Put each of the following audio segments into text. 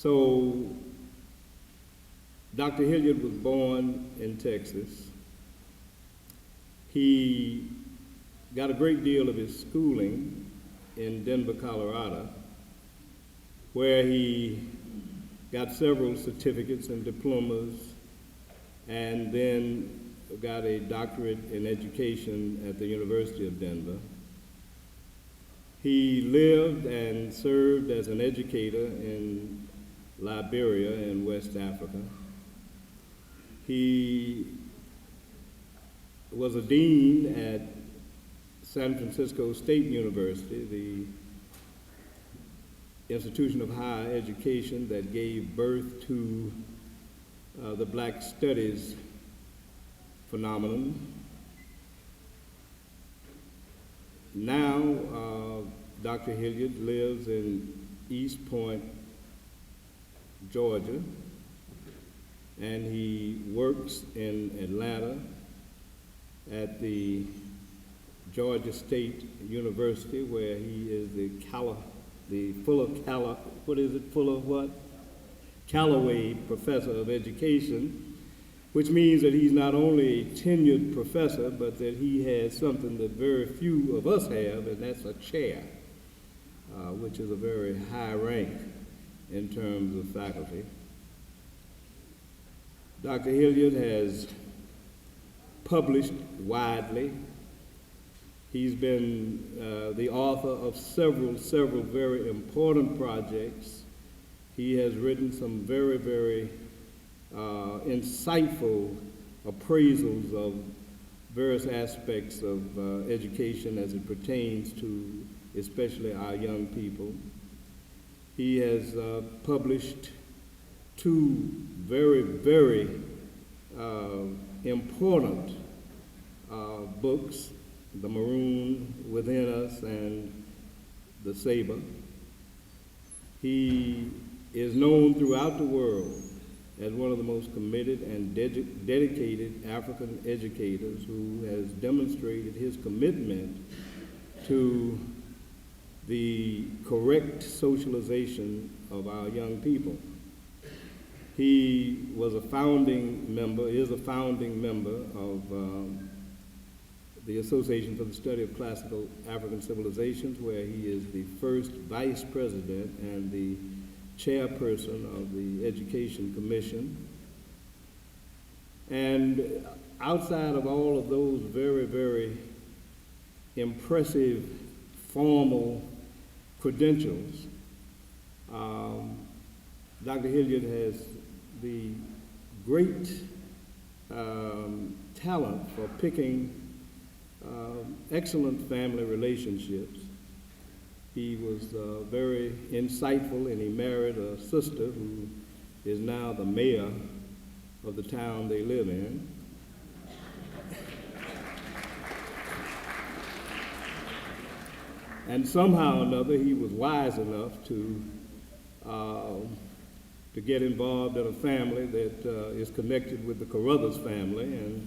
So Dr. Hilliard was born in Texas. He got a great deal of his schooling in Denver, Colorado, where he got several certificates and diplomas, and then got a doctorate in education at the University of Denver. He lived and served as an educator in Liberia in West Africa. He was a dean at San Francisco State University, the institution of higher education that gave birth to the Black Studies phenomenon. Now, Dr. Hilliard lives in East Point, Georgia, and he works in Atlanta at the Georgia State University, where he is Callaway Professor of Education, which means that he's not only a tenured professor, but that he has something that very few of us have, and that's a chair, which is a very high rank in terms of faculty. Dr. Hilliard has published widely. He's been the author of several very important projects. He has written some very insightful appraisals of various aspects of education as it pertains to especially our young people. He has published two very important books, The Maroon Within Us and The Saber. He is known throughout the world as one of the most committed and dedicated African educators who has demonstrated his commitment to the correct socialization of our young people. He was a founding member, is a founding member of the Association for the Study of Classical African Civilizations, where he is the first vice president and the chairperson of the Education Commission. And outside of all of those very impressive formal credentials, Dr. Hilliard has the great talent for picking excellent family relationships. He was very insightful, and he married a sister who is now the mayor of the town they live in. And somehow or another, he was wise enough to get involved in a family that is connected with the Carruthers family, and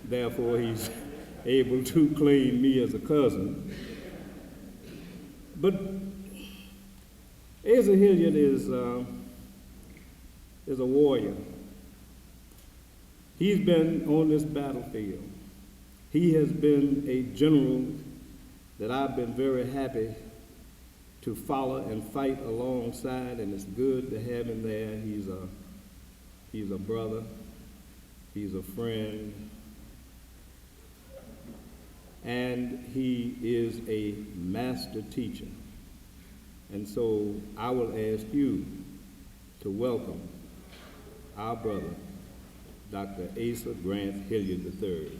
therefore he's able to claim me as a cousin. But Asa Hilliard is a warrior. He's been on this battlefield. He has been a general that I've been very happy to follow and fight alongside, and it's good to have him there. He's a brother, he's a friend, and he is a master teacher. And so I will ask you to welcome our brother, Dr. Asa Grant Hilliard III.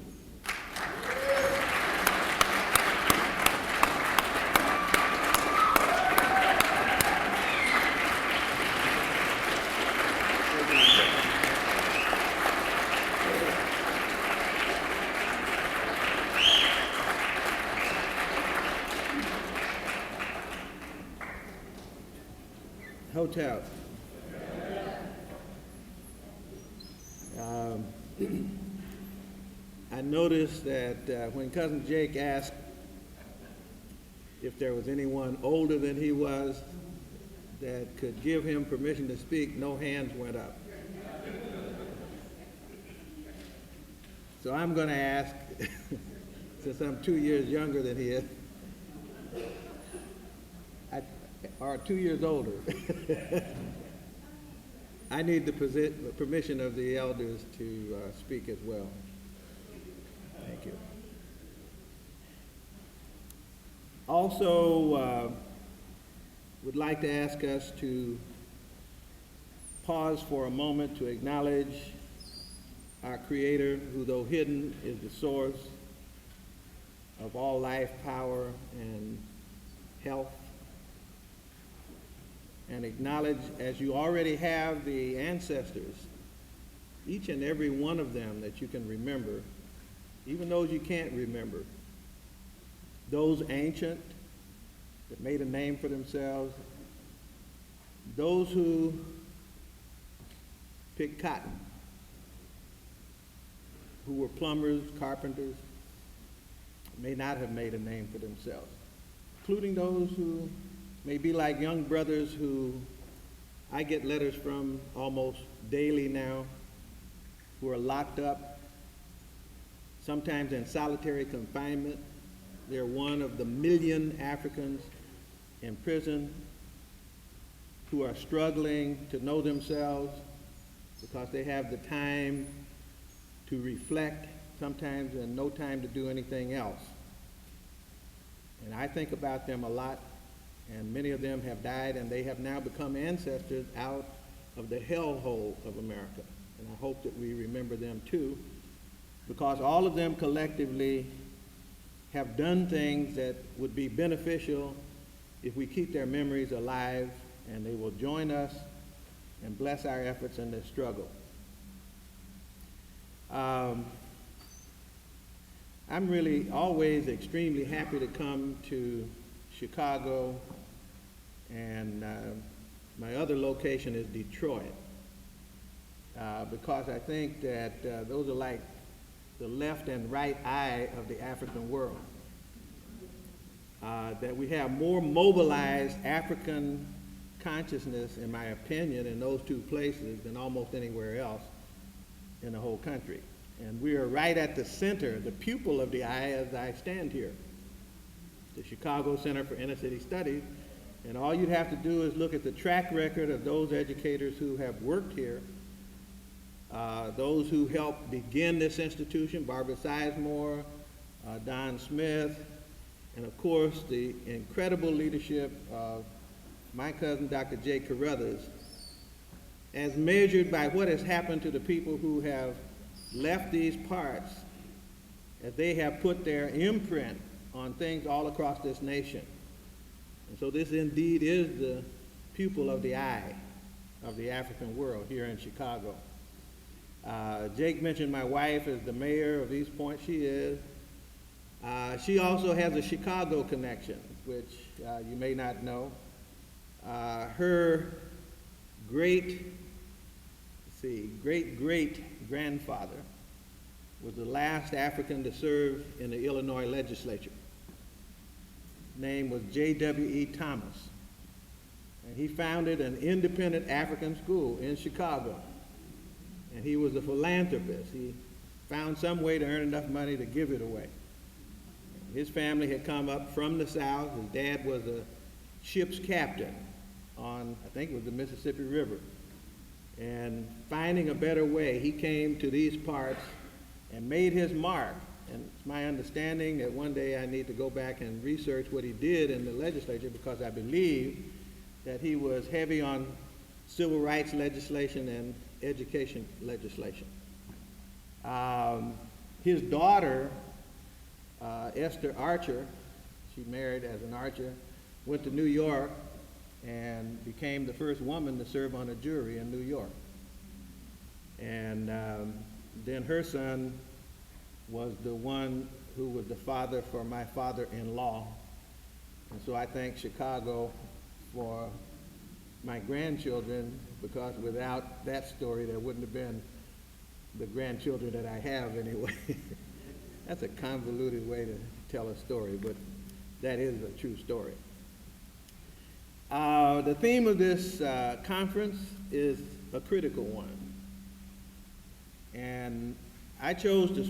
Hotel. I noticed that when Cousin Jake asked if there was anyone older than he was, that could give him permission to speak, no hands went up. So I'm going to ask, since I'm 2 years younger than he is, or 2 years older, I need the permission of the elders to speak as well. Thank you. Also, would like to ask us to pause for a moment to acknowledge our Creator, who, though hidden, is the source of all life, power, and health. And acknowledge, as you already have the ancestors, each and every one of them that you can remember, even those you can't remember, those ancient that made a name for themselves, those who picked cotton, who were plumbers, carpenters, may not have made a name for themselves, including those who may be like young brothers who I get letters from almost daily now, who are locked up, sometimes in solitary confinement. They're one of the 1 million Africans in prison who are struggling to know themselves because they have the time to reflect sometimes and no time to do anything else. And I think about them a lot, and many of them have died, and they have now become ancestors out of the hellhole of America. And I hope that we remember them too, because all of them collectively have done things that would be beneficial if we keep their memories alive, and they will join us and bless our efforts in this struggle. I'm really always extremely happy to come to Chicago, and my other location is Detroit, because I think that those are like the left and right eye of the African world. That we have more mobilized African consciousness, in my opinion, in those two places than almost anywhere else in the whole country. And we are right at the center, the pupil of the eye, as I stand here, the Chicago Center for Inner City Studies. And all you'd have to do is look at the track record of those educators who have worked here, those who helped begin this institution, Barbara Sizemore, Don Smith, and of course the incredible leadership of my cousin, Dr. J. Carruthers, as measured by what has happened to the people who have left these parts, as they have put their imprint on things all across this nation. And so this indeed is the pupil of the eye of the African world here in Chicago. Jake mentioned my wife is the mayor of East Point. She is. She also has a Chicago connection, which you may not know. Her great-great-grandfather was the last African to serve in the Illinois legislature. His name was J.W.E. Thomas. And he founded an independent African school in Chicago. And he was a philanthropist. He found some way to earn enough money to give it away. His family had come up from the South. His dad was a ship's captain on, I think it was the Mississippi River. And finding a better way, he came to these parts and made his mark. And it's my understanding that one day I need to go back and research what he did in the legislature, because I believe that he was heavy on civil rights legislation and education legislation. His daughter, Esther Archer, she married as an Archer, went to New York and became the first woman to serve on a jury in New York. And then her son was the one who was the father for my father-in-law. And so I thank Chicago for my grandchildren, because without that story, there wouldn't have been the grandchildren that I have anyway. That's a convoluted way to tell a story, but that is a true story. The theme of this conference is a critical one. And I chose to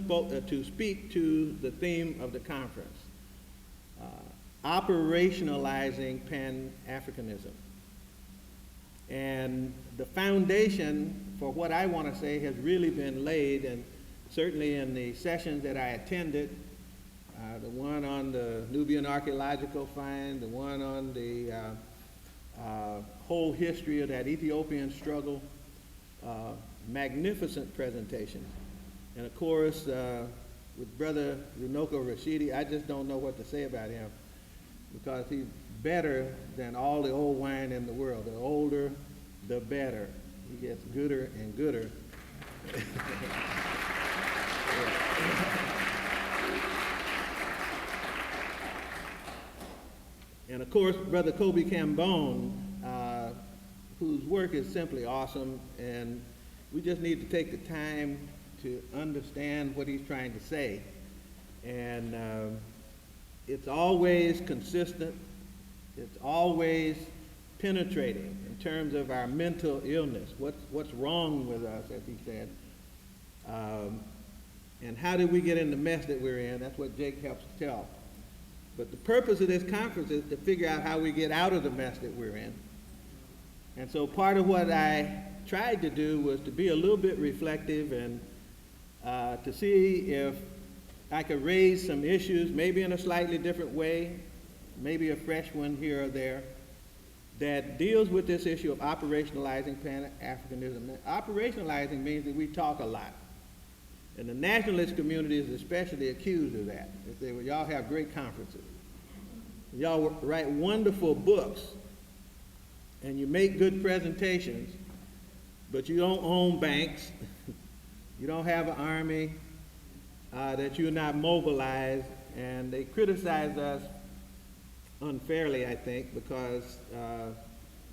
speak to the theme of the conference, Operationalizing Pan-Africanism. And the foundation for what I want to say has really been laid, and certainly in the sessions that I attended, the one on the Nubian archaeological find, the one on the whole history of that Ethiopian struggle, magnificent presentation. And of course, with Brother Runoko Rashidi, I just don't know what to say about him, because he's better than all the old wine in the world. The older, the better. He gets gooder and gooder. And of course, Brother Kobe Cambone, whose work is simply awesome, and we just need to take the time to understand what he's trying to say. And it's always consistent, it's always penetrating in terms of our mental illness, what's wrong with us, as he said. And how did we get in the mess that we're in? That's what Jake helps tell. But the purpose of this conference is to figure out how we get out of the mess that we're in. And so part of what I tried to do was to be a little bit reflective and to see if I could raise some issues, maybe in a slightly different way, maybe a fresh one here or there, that deals with this issue of operationalizing Pan-Africanism. Operationalizing means that we talk a lot. And the nationalist community is especially accused of that. They say, well, y'all have great conferences. Y'all write wonderful books, and you make good presentations, but you don't own banks, you don't have an army, that you're not mobilized, and they criticize us unfairly, I think, because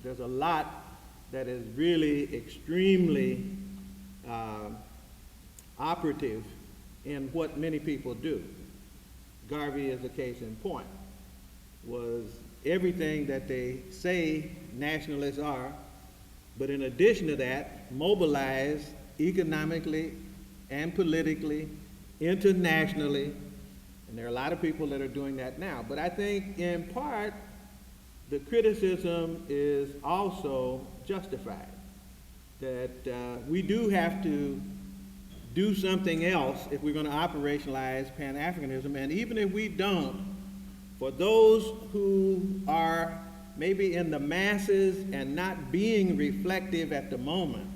there's a lot that is really extremely operative in what many people do. Garvey is a case in point, was everything that they say nationalists are, but in addition to that, mobilize economically and politically, internationally, and there are a lot of people that are doing that now. But I think in part, the criticism is also justified, that we do have to do something else if we're going to operationalize Pan-Africanism, and even if we don't, for those who are maybe in the masses and not being reflective at the moment,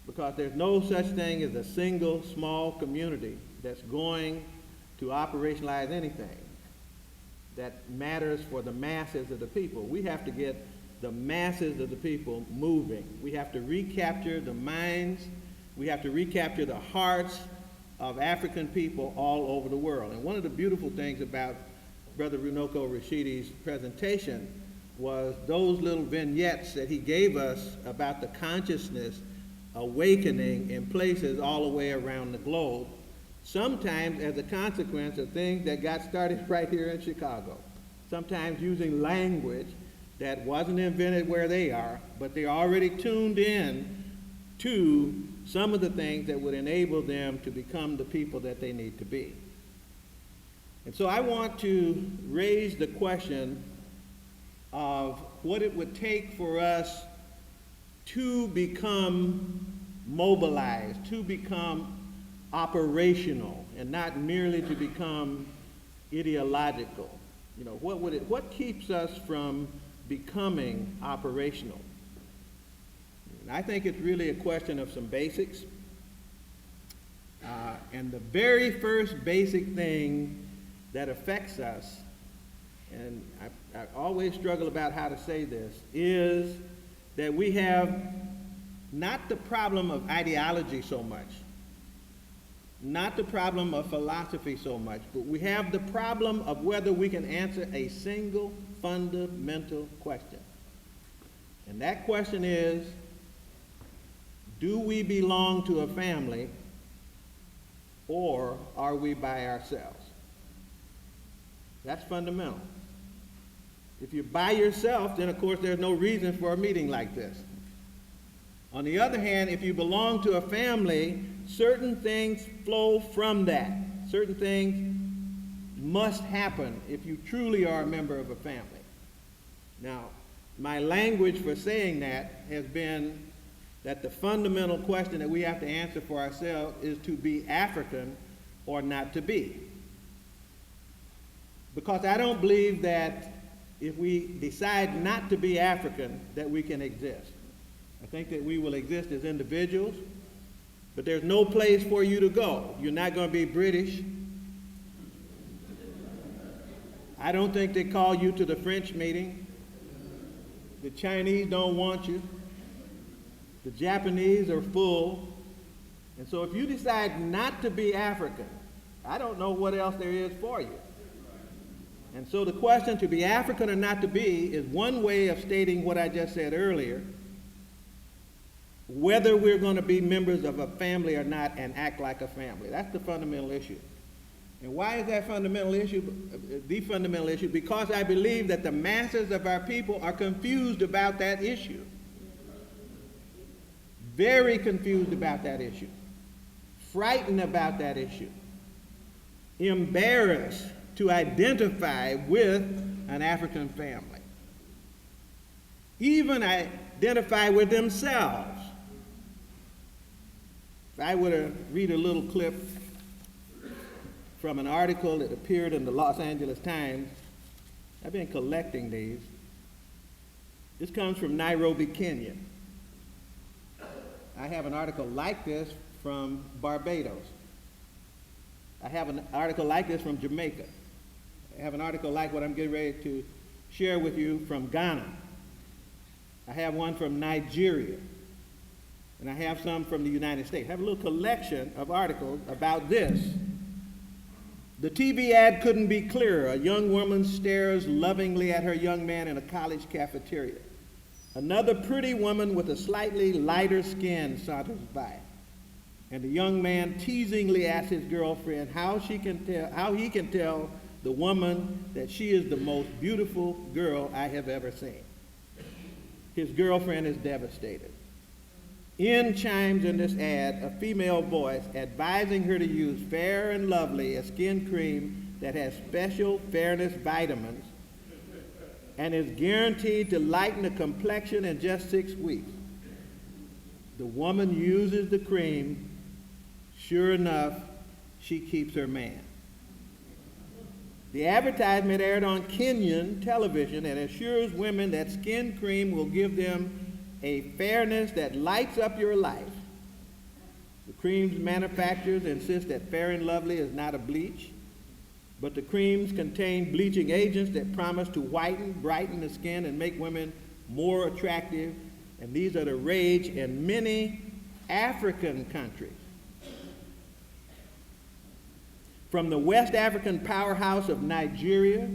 because there's no such thing as a single small community that's going to operationalize anything that matters for the masses of the people. We have to get the masses of the people moving. We have to recapture the minds, we have to recapture the hearts of African people all over the world. And one of the beautiful things about Brother Runoko Rashidi's presentation was those little vignettes that he gave us about the consciousness awakening in places all the way around the globe, sometimes as a consequence of things that got started right here in Chicago, sometimes using language that wasn't invented where they are, but they're already tuned in to some of the things that would enable them to become the people that they need to be. And so I want to raise the question of what it would take for us to become mobilized, to become operational, and not merely to become ideological. You know, what keeps us from becoming operational? And I think it's really a question of some basics. And the very first basic thing that affects us, and I always struggle about how to say this, is that we have not the problem of ideology so much, not the problem of philosophy so much, but we have the problem of whether we can answer a single fundamental question. And that question is, do we belong to a family, or are we by ourselves? That's fundamental. If you're by yourself, then of course there's no reason for a meeting like this. On the other hand, if you belong to a family, certain things flow from that. Certain things must happen if you truly are a member of a family. Now, my language for saying that has been that the fundamental question that we have to answer for ourselves is to be African or not to be. Because I don't believe that if we decide not to be African, that we can exist. I think that we will exist as individuals, but there's no place for you to go. You're not going to be British. I don't think they call you to the French meeting. The Chinese don't want you. The Japanese are full. And so if you decide not to be African, I don't know what else there is for you. And so the question to be African or not to be is one way of stating what I just said earlier, whether we're going to be members of a family or not and act like a family. That's the fundamental issue. And why is that fundamental issue the fundamental issue? Because I believe that the masses of our people are confused about that issue. Very confused about that issue. Frightened about that issue. Embarrassed to identify with an African family. Even identify with themselves. If I were to read a little clip from an article that appeared in the Los Angeles Times, I've been collecting these. This comes from Nairobi, Kenya. I have an article like this from Barbados. I have an article like this from Jamaica. I have an article like what I'm getting ready to share with you from Ghana. I have one from Nigeria. And I have some from the United States. I have a little collection of articles about this. The TV ad couldn't be clearer. A young woman stares lovingly at her young man in a college cafeteria. Another pretty woman with a slightly lighter skin saunters by. And the young man teasingly asks his girlfriend how he can tell the woman that she is the most beautiful girl I have ever seen. His girlfriend is devastated. In chimes in this ad a female voice advising her to use Fair and Lovely, a skin cream that has special fairness vitamins and is guaranteed to lighten the complexion in just 6 weeks. The woman uses the cream. Sure enough, she keeps her man. The advertisement aired on Kenyan television and assures women that skin cream will give them a fairness that lights up your life. The cream's manufacturers insist that Fair and Lovely is not a bleach, but the creams contain bleaching agents that promise to whiten, brighten the skin, and make women more attractive. And these are the rage in many African countries. From the West African powerhouse of Nigeria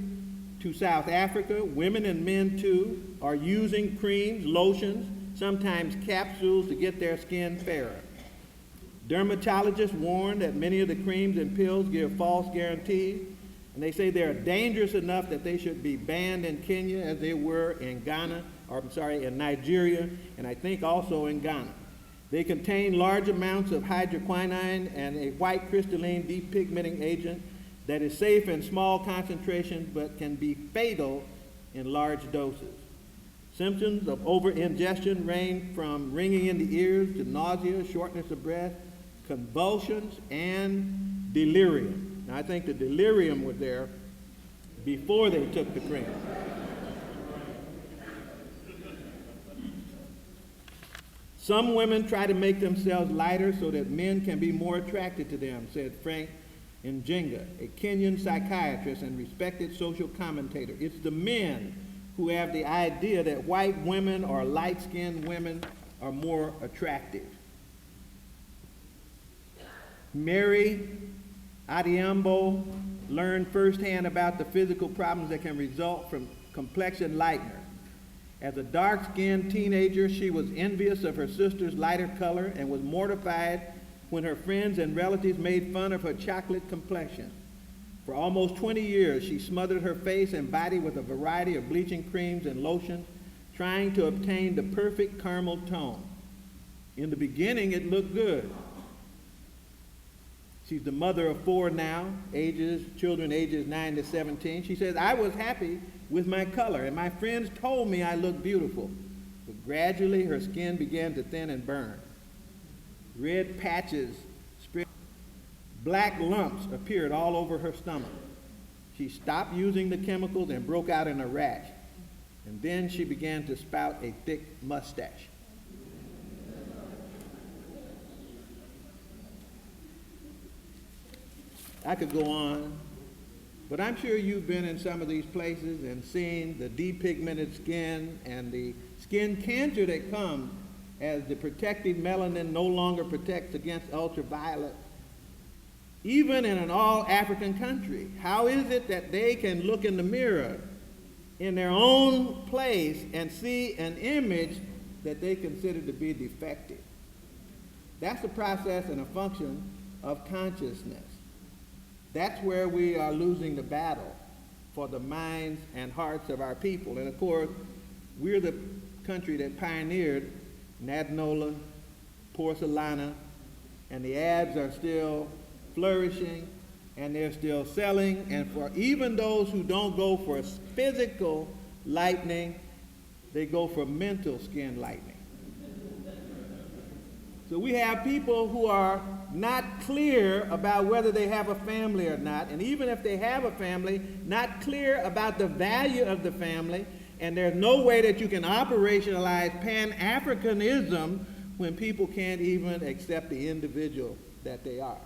to South Africa, women and men too are using creams, lotions, sometimes capsules to get their skin fairer. Dermatologists warn that many of the creams and pills give false guarantees, and they say they are dangerous enough that they should be banned in Kenya as they were in in Nigeria, and I think also in Ghana. They contain large amounts of hydroquinone and a white crystalline depigmenting agent that is safe in small concentrations but can be fatal in large doses. Symptoms of over-ingestion range from ringing in the ears to nausea, shortness of breath, convulsions, and delirium. Now, I think the delirium was there before they took the cream. Some women try to make themselves lighter so that men can be more attracted to them, said Frank Njinga, a Kenyan psychiatrist and respected social commentator. It's the men who have the idea that white women or light-skinned women are more attractive. Mary Adiambo learned firsthand about the physical problems that can result from complexion lightener. As a dark-skinned teenager, she was envious of her sister's lighter color and was mortified when her friends and relatives made fun of her chocolate complexion. For almost 20 years, she smothered her face and body with a variety of bleaching creams and lotions, trying to obtain the perfect caramel tone. In the beginning, it looked good. She's the mother of 4 now, children ages 9 to 17. She says, I was happy with my color, and my friends told me I looked beautiful. But gradually, her skin began to thin and burn. Red patches spread. Black lumps appeared all over her stomach. She stopped using the chemicals and broke out in a rash. And then she began to spout a thick mustache. I could go on, but I'm sure you've been in some of these places and seen the depigmented skin and the skin cancer that comes as the protective melanin no longer protects against ultraviolet. Even in an all-African country, how is it that they can look in the mirror in their own place and see an image that they consider to be defective? That's a process and a function of consciousness. That's where we are losing the battle for the minds and hearts of our people. And of course, we're the country that pioneered Nadnola, Porcelana, and the ads are still flourishing and they're still selling. And for even those who don't go for physical lightening, they go for mental skin lightening. So we have people who are not clear about whether they have a family or not, and even if they have a family, not clear about the value of the family, and there's no way that you can operationalize Pan-Africanism when people can't even accept the individual that they are.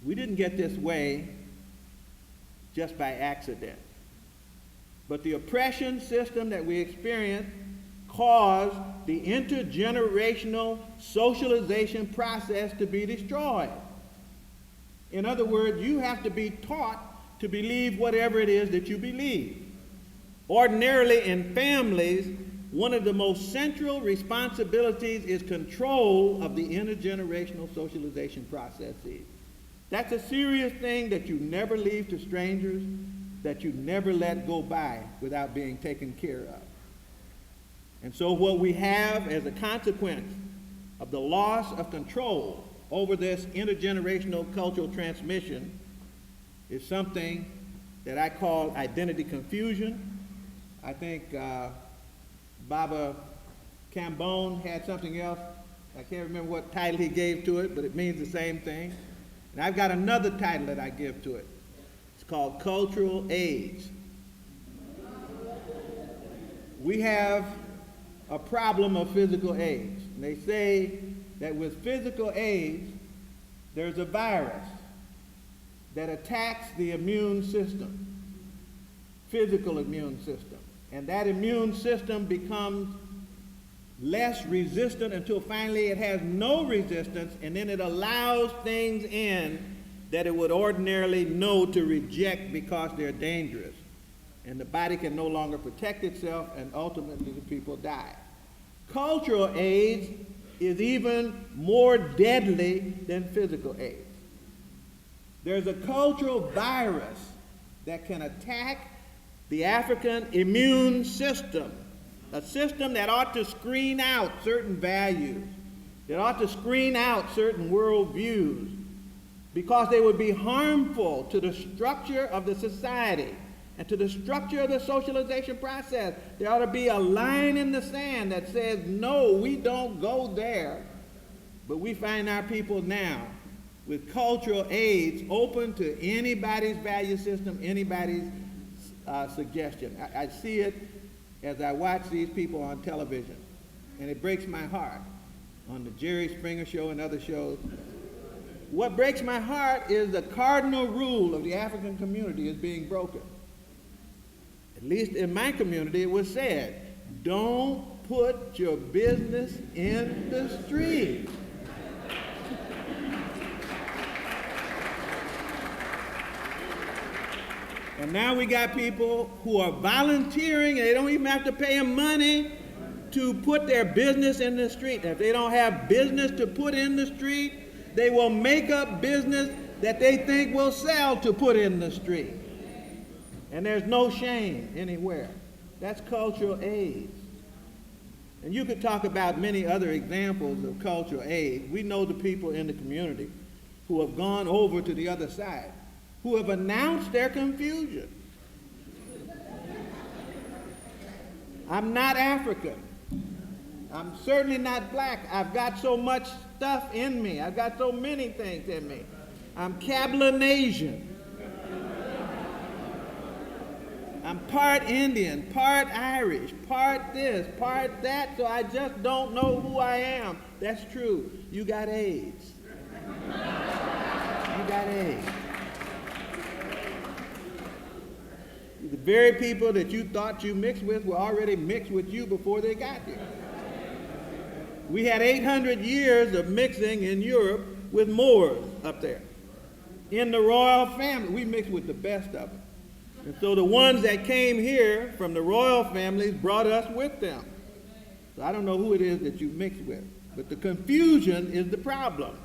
We didn't get this way just by accident, but the oppression system that we experience caused the intergenerational socialization process to be destroyed. In other words, you have to be taught to believe whatever it is that you believe. Ordinarily in families, one of the most central responsibilities is control of the intergenerational socialization processes. That's a serious thing that you never leave to strangers, that you never let go by without being taken care of. And so what we have as a consequence of the loss of control over this intergenerational cultural transmission is something that I call identity confusion. I think Baba Cambone had something else. I can't remember what title he gave to it, but it means the same thing. And I've got another title that I give to it. It's called cultural AIDS. We have a problem of physical AIDS. And they say that with physical AIDS, there's a virus that attacks the immune system, physical immune system. And that immune system becomes less resistant until finally it has no resistance, and then it allows things in that it would ordinarily know to reject because they're dangerous. And the body can no longer protect itself, and ultimately the people die. Cultural AIDS is even more deadly than physical AIDS. There's a cultural virus that can attack the African immune system, a system that ought to screen out certain values, that ought to screen out certain worldviews, because they would be harmful to the structure of the society and to the structure of the socialization process. There ought to be a line in the sand that says, no, we don't go there. But we find our people now with cultural AIDS open to anybody's value system, anybody's suggestion. I see it as I watch these people on television, and it breaks my heart on the Jerry Springer show and other shows. What breaks my heart is the cardinal rule of the African community is being broken. At least in my community, it was said, don't put your business in the street. And now we got people who are volunteering, and they don't even have to pay them money to put their business in the street. If they don't have business to put in the street, they will make up business that they think will sell to put in the street. And there's no shame anywhere. That's cultural AIDS. And you could talk about many other examples of cultural AIDS. We know the people in the community who have gone over to the other side, who have announced their confusion. I'm not African. I'm certainly not black. I've got so much stuff in me. I've got so many things in me. I'm Cablinasian. I'm part Indian, part Irish, part this, part that, so I just don't know who I am. That's true. You got AIDS. You got AIDS. The very people that you thought you mixed with were already mixed with you before they got here. We had 800 years of mixing in Europe with Moors up there. In the royal family, we mixed with the best of them. And so the ones that came here from the royal families brought us with them. So I don't know who it is that you mixed with, but the confusion is the problem.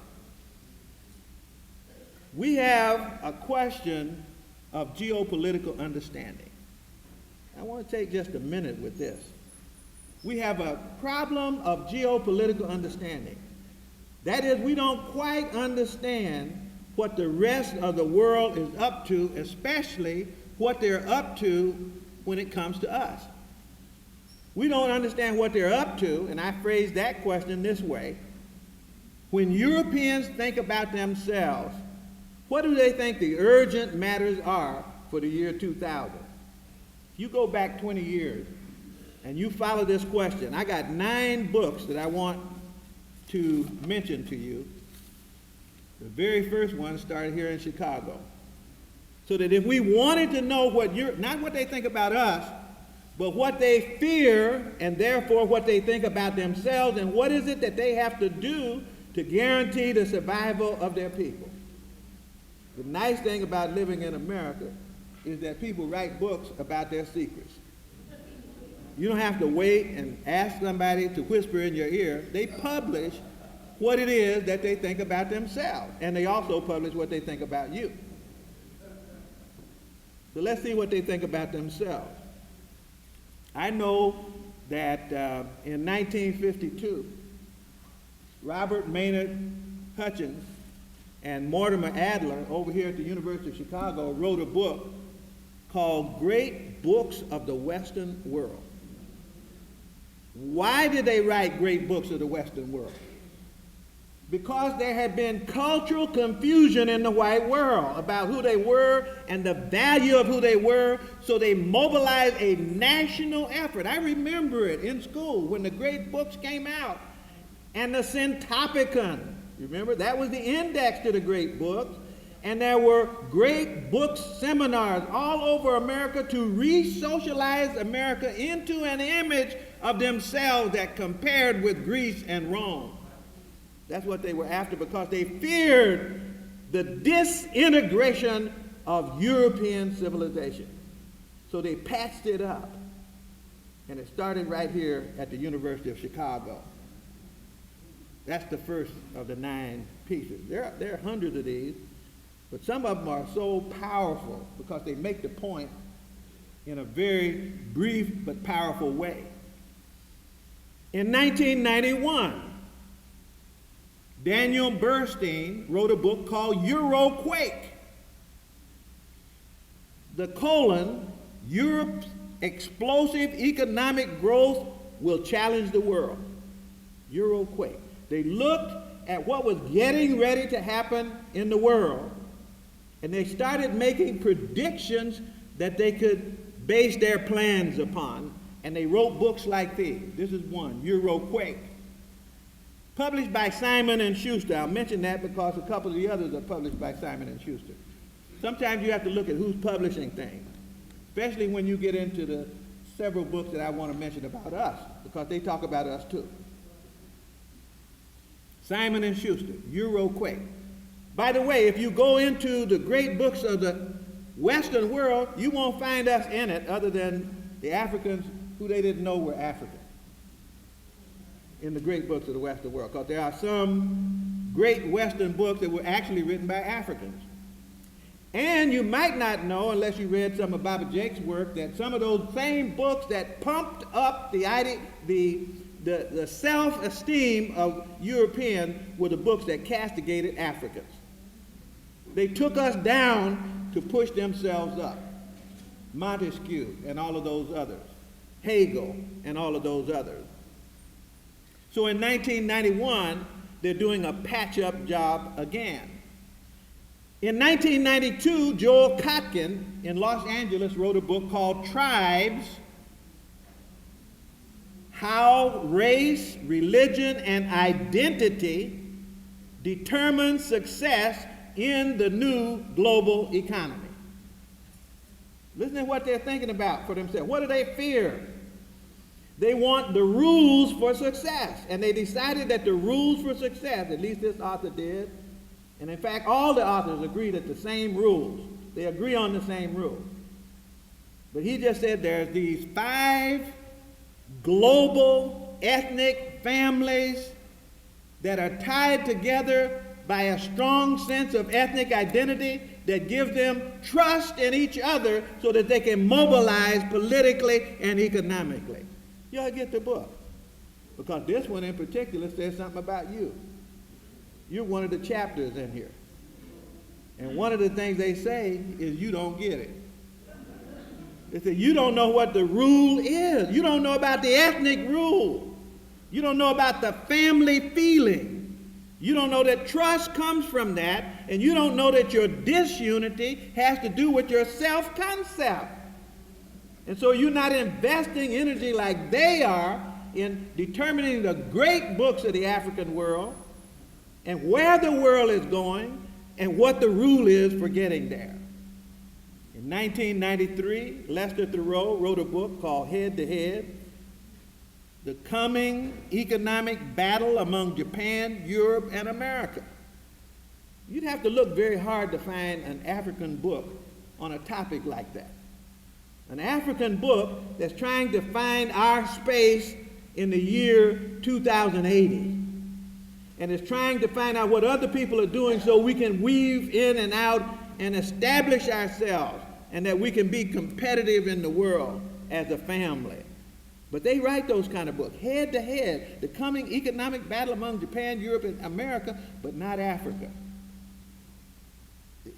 We have a question of geopolitical understanding. I want to take just a minute with this. We have a problem of geopolitical understanding. That is, we don't quite understand what the rest of the world is up to, especially what they're up to when it comes to us. We don't understand what they're up to, and I phrase that question this way. When Europeans think about themselves, what do they think the urgent matters are for the year 2000? If you go back 20 years and you follow this question, I got 9 books that I want to mention to you. The very first one started here in Chicago. So that if we wanted to know not what they think about us, but what they fear, and therefore what they think about themselves, and what is it that they have to do to guarantee the survival of their people. The nice thing about living in America is that people write books about their secrets. You don't have to wait and ask somebody to whisper in your ear. They publish what it is that they think about themselves, and they also publish what they think about you. So let's see what they think about themselves. I know that in 1952, Robert Maynard Hutchins and Mortimer Adler over here at the University of Chicago wrote a book called Great Books of the Western World. Why did they write great books of the Western world? Because there had been cultural confusion in the white world about who they were and the value of who they were, so they mobilized a national effort. I remember it in school when the great books came out, and the Centopicon, remember, that was the index to the great books, and there were great book seminars all over America to re-socialize America into an image of themselves that compared with Greece and Rome. That's what they were after, because they feared the disintegration of European civilization. So they patched it up. And it started right here at the University of Chicago. That's the first of the 9 pieces. There are hundreds of these, but some of them are so powerful because they make the point in a very brief but powerful way. In 1991, Daniel Bernstein wrote a book called Euroquake. Europe's explosive economic growth will challenge the world. Euroquake. They looked at what was getting ready to happen in the world, and they started making predictions that they could base their plans upon, and they wrote books like these. This is one, Euroquake. Published by Simon & Schuster. I'll mention that because a couple of the others are published by Simon & Schuster. Sometimes you have to look at who's publishing things, especially when you get into the several books that I want to mention about us, because they talk about us too. Simon & Schuster, Euroquake. By the way, if you go into the great books of the Western world, you won't find us in it other than the Africans who they didn't know were African in the great books of the Western world, because there are some great Western books that were actually written by Africans. And you might not know, unless you read some of Baba Jake's work, that some of those same books that pumped up the self-esteem of Europeans were the books that castigated Africans. They took us down to push themselves up. Montesquieu and all of those others. Hegel and all of those others. So in 1991, they're doing a patch-up job again. In 1992, Joel Kotkin in Los Angeles wrote a book called Tribes: How Race, Religion, and Identity Determine Success in the New Global Economy. Listen to what they're thinking about for themselves. What do they fear? They want the rules for success. And they decided that the rules for success, at least this author did, and in fact all the authors agree that the same rules, they agree on the same rules. But he just said there's these 5 global ethnic families that are tied together by a strong sense of ethnic identity that gives them trust in each other so that they can mobilize politically and economically. You ought to get the book, because this one in particular says something about you. You're one of the chapters in here. And one of the things they say is you don't get it. They say you don't know what the rule is. You don't know about the ethnic rule. You don't know about the family feeling. You don't know that trust comes from that, and you don't know that your disunity has to do with your self-concept. And so you're not investing energy like they are in determining the great books of the African world and where the world is going and what the rule is for getting there. In 1993, Lester Thoreau wrote a book called Head to Head: The Coming Economic Battle Among Japan, Europe, and America. You'd have to look very hard to find an African book on a topic like that. An African book that's trying to find our space in the year 2080. And is trying to find out what other people are doing so we can weave in and out and establish ourselves, and that we can be competitive in the world as a family. But they write those kind of books, Head to Head, the coming economic battle among Japan, Europe, and America, but not Africa.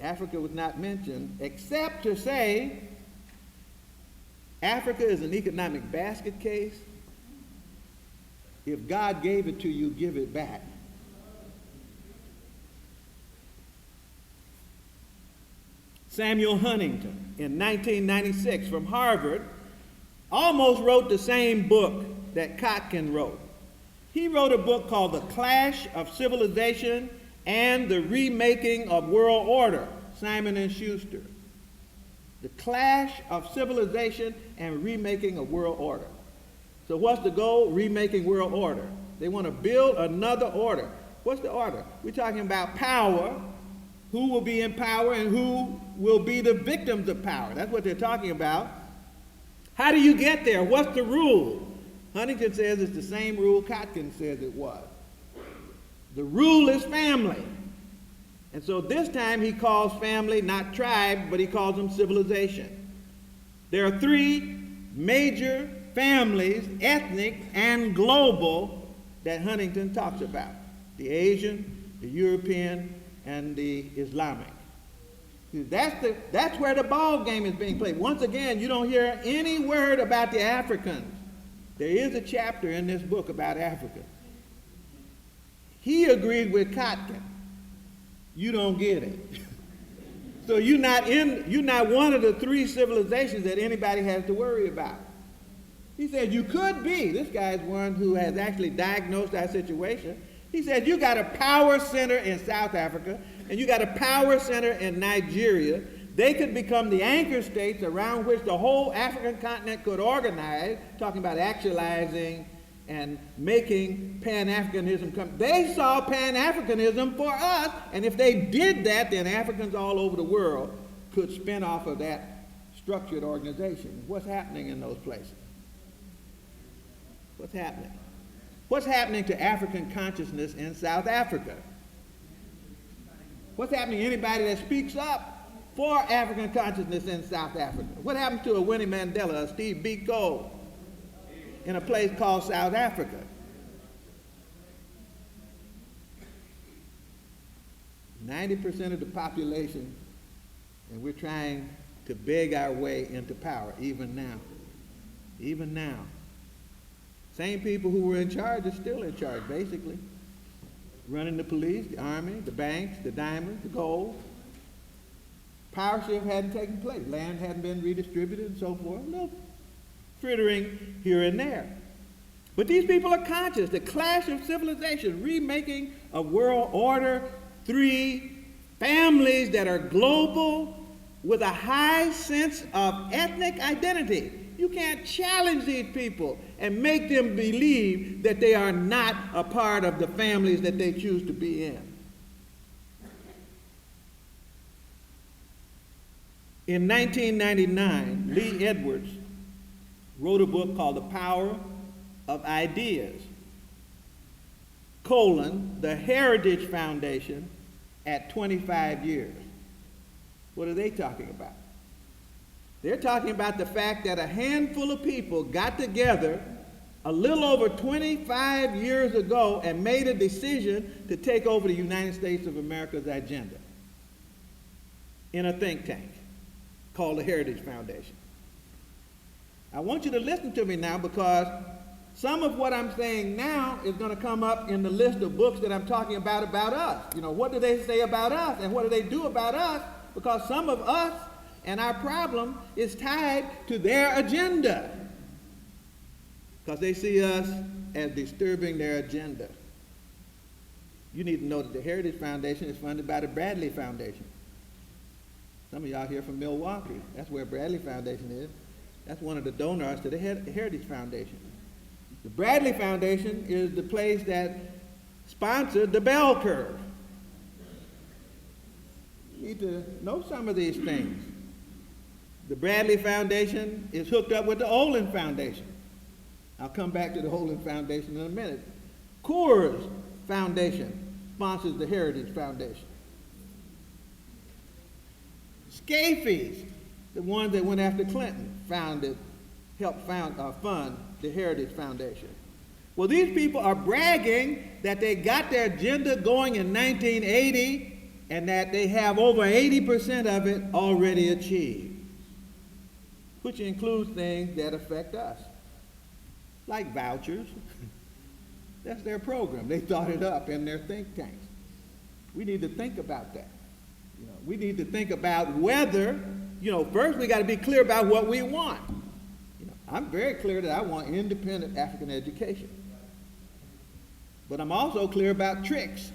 Africa was not mentioned, except to say Africa is an economic basket case. If God gave it to you, give it back. Samuel Huntington, in 1996, from Harvard, almost wrote the same book that Kotkin wrote. He wrote a book called The Clash of Civilization and the Remaking of World Order, Simon & Schuster. The Clash of Civilization and Remaking of World Order. So what's the goal? Remaking world order. They want to build another order. What's the order? We're talking about power, who will be in power and who will be the victims of power. That's what they're talking about. How do you get there? What's the rule? Huntington says it's the same rule Kotkin says it was. The rule is family. And so this time he calls family not tribe, but he calls them civilization. There are 3 major families, ethnic and global, that Huntington talks about: the Asian, the European, and the Islamic. That's where the ball game is being played. Once again, you don't hear any word about the Africans. There is a chapter in this book about Africa. He agreed with Kotkin. You don't get it. So you're not one of the 3 civilizations that anybody has to worry about. He said you could be. This guy's one who has actually diagnosed our situation. He said you got a power center in South Africa and you got a power center in Nigeria. They could become the anchor states around which the whole African continent could organize, talking about actualizing and making Pan-Africanism come. They saw Pan-Africanism for us, and if they did that, then Africans all over the world could spin off of that structured organization. What's happening in those places? What's happening? What's happening to African consciousness in South Africa? What's happening to anybody that speaks up for African consciousness in South Africa? What happened to a Winnie Mandela, a Steve Biko in a place called South Africa? 90% of the population, and we're trying to beg our way into power, even now. Even now. Same people who were in charge are still in charge, basically. Running the police, the army, the banks, the diamonds, the gold. Power shift hadn't taken place. Land hadn't been redistributed and so forth. No frittering here and there. But these people are conscious. The clash of civilization, remaking of world order, 3 families that are global with a high sense of ethnic identity. You can't challenge these people and make them believe that they are not a part of the families that they choose to be in. In 1999, Lee Edwards wrote a book called The Power of Ideas, the Heritage Foundation at 25 years. What are they talking about? They're talking about the fact that a handful of people got together a little over 25 years ago and made a decision to take over the United States of America's agenda in a think tank called the Heritage Foundation. I want you to listen to me now, because some of what I'm saying now is going to come up in the list of books that I'm talking about us. You know, what do they say about us and what do they do about us? Because some of us and our problem is tied to their agenda, because they see us as disturbing their agenda. You need to know that the Heritage Foundation is funded by the Bradley Foundation. Some of y'all here from Milwaukee. That's where Bradley Foundation is. That's one of the donors to the Heritage Foundation. The Bradley Foundation is the place that sponsored the bell curve. You need to know some of these things. The Bradley Foundation is hooked up with the Olin Foundation. I'll come back to the Olin Foundation in a minute. Coors Foundation sponsors the Heritage Foundation. Scafe's, the ones that went after Clinton, helped fund the Heritage Foundation. Well, these people are bragging that they got their agenda going in 1980 and that they have over 80% of it already achieved, which includes things that affect us, like vouchers. That's their program. They thought it up in their think tanks. We need to think about that. You know, we need to think about whether, first we got to be clear about what we want. I'm very clear that I want independent African education. But I'm also clear about tricks.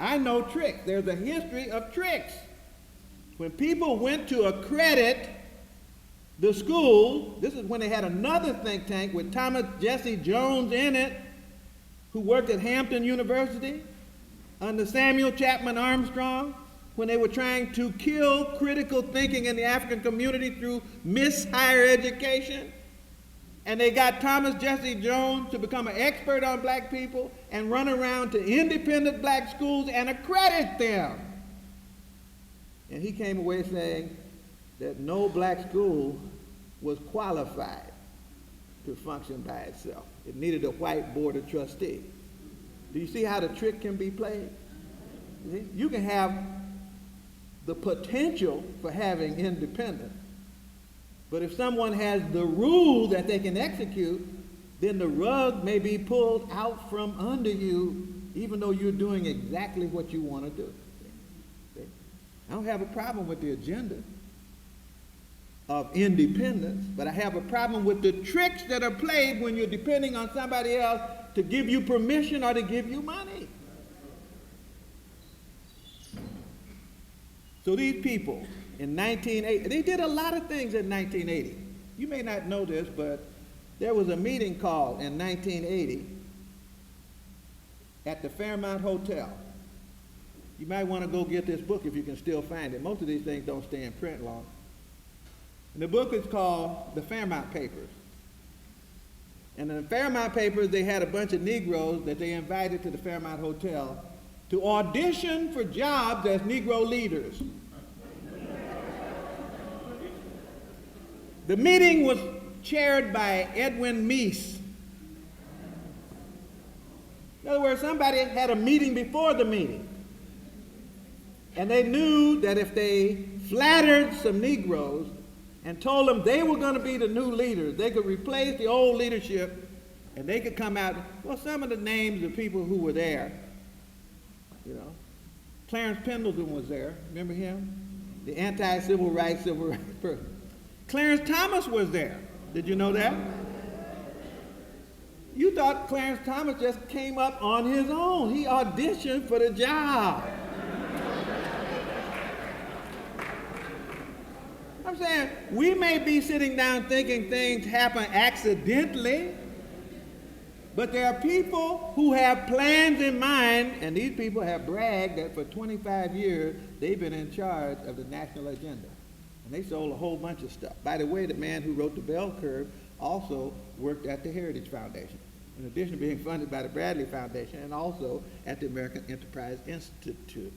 I know tricks. There's a history of tricks. When people went to accredit the school, this is when they had another think tank with Thomas Jesse Jones in it, who worked at Hampton University under Samuel Chapman Armstrong, when they were trying to kill critical thinking in the African community through higher education. And they got Thomas Jesse Jones to become an expert on black people and run around to independent black schools and accredit them. And he came away saying that no black school was qualified to function by itself. It needed a white board of trustees. Do you see how the trick can be played? You can have the potential for having independence, but if someone has the rule that they can execute, then the rug may be pulled out from under you, even though you're doing exactly what you want to do. I don't have a problem with the agenda of independence, but I have a problem with the tricks that are played when you're depending on somebody else to give you permission or to give you money. So these people in 1980, they did a lot of things in 1980. You may not know this, but there was a meeting called in 1980 at the Fairmont Hotel. You might want to go get this book if you can still find it. Most of these things don't stay in print long. And the book is called The Fairmont Papers. And in the Fairmont Papers, they had a bunch of Negroes that they invited to the Fairmont Hotel to audition for jobs as Negro leaders. The meeting was chaired by Edwin Meese. In other words, somebody had a meeting before the meeting. And they knew that if they flattered some Negroes and told them they were going to be the new leaders, they could replace the old leadership, and they could come out. Well, some of the names of people who were there, you know, Clarence Pendleton was there. Remember him? The anti-civil rights person. Clarence Thomas was there. Did you know that? You thought Clarence Thomas just came up on his own. He auditioned for the job. I'm saying, we may be sitting down thinking things happen accidentally, but there are people who have plans in mind, and these people have bragged that for 25 years they've been in charge of the national agenda. And they sold a whole bunch of stuff. By the way, the man who wrote the Bell Curve also worked at the Heritage Foundation, in addition to being funded by the Bradley Foundation and also at the American Enterprise Institute.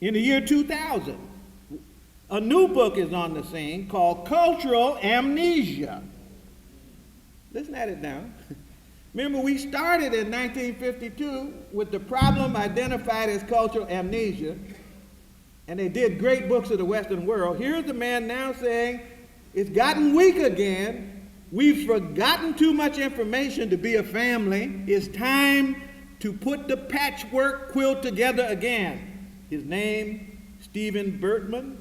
In the year 2000, a new book is on the scene called Cultural Amnesia. Listen at it now. Remember, we started in 1952 with the problem identified as cultural amnesia, and they did great books of the Western world. Here's the man now saying, it's gotten weak again. We've forgotten too much information to be a family. It's time to put the patchwork quilt together again. His name, Stephen Bertman,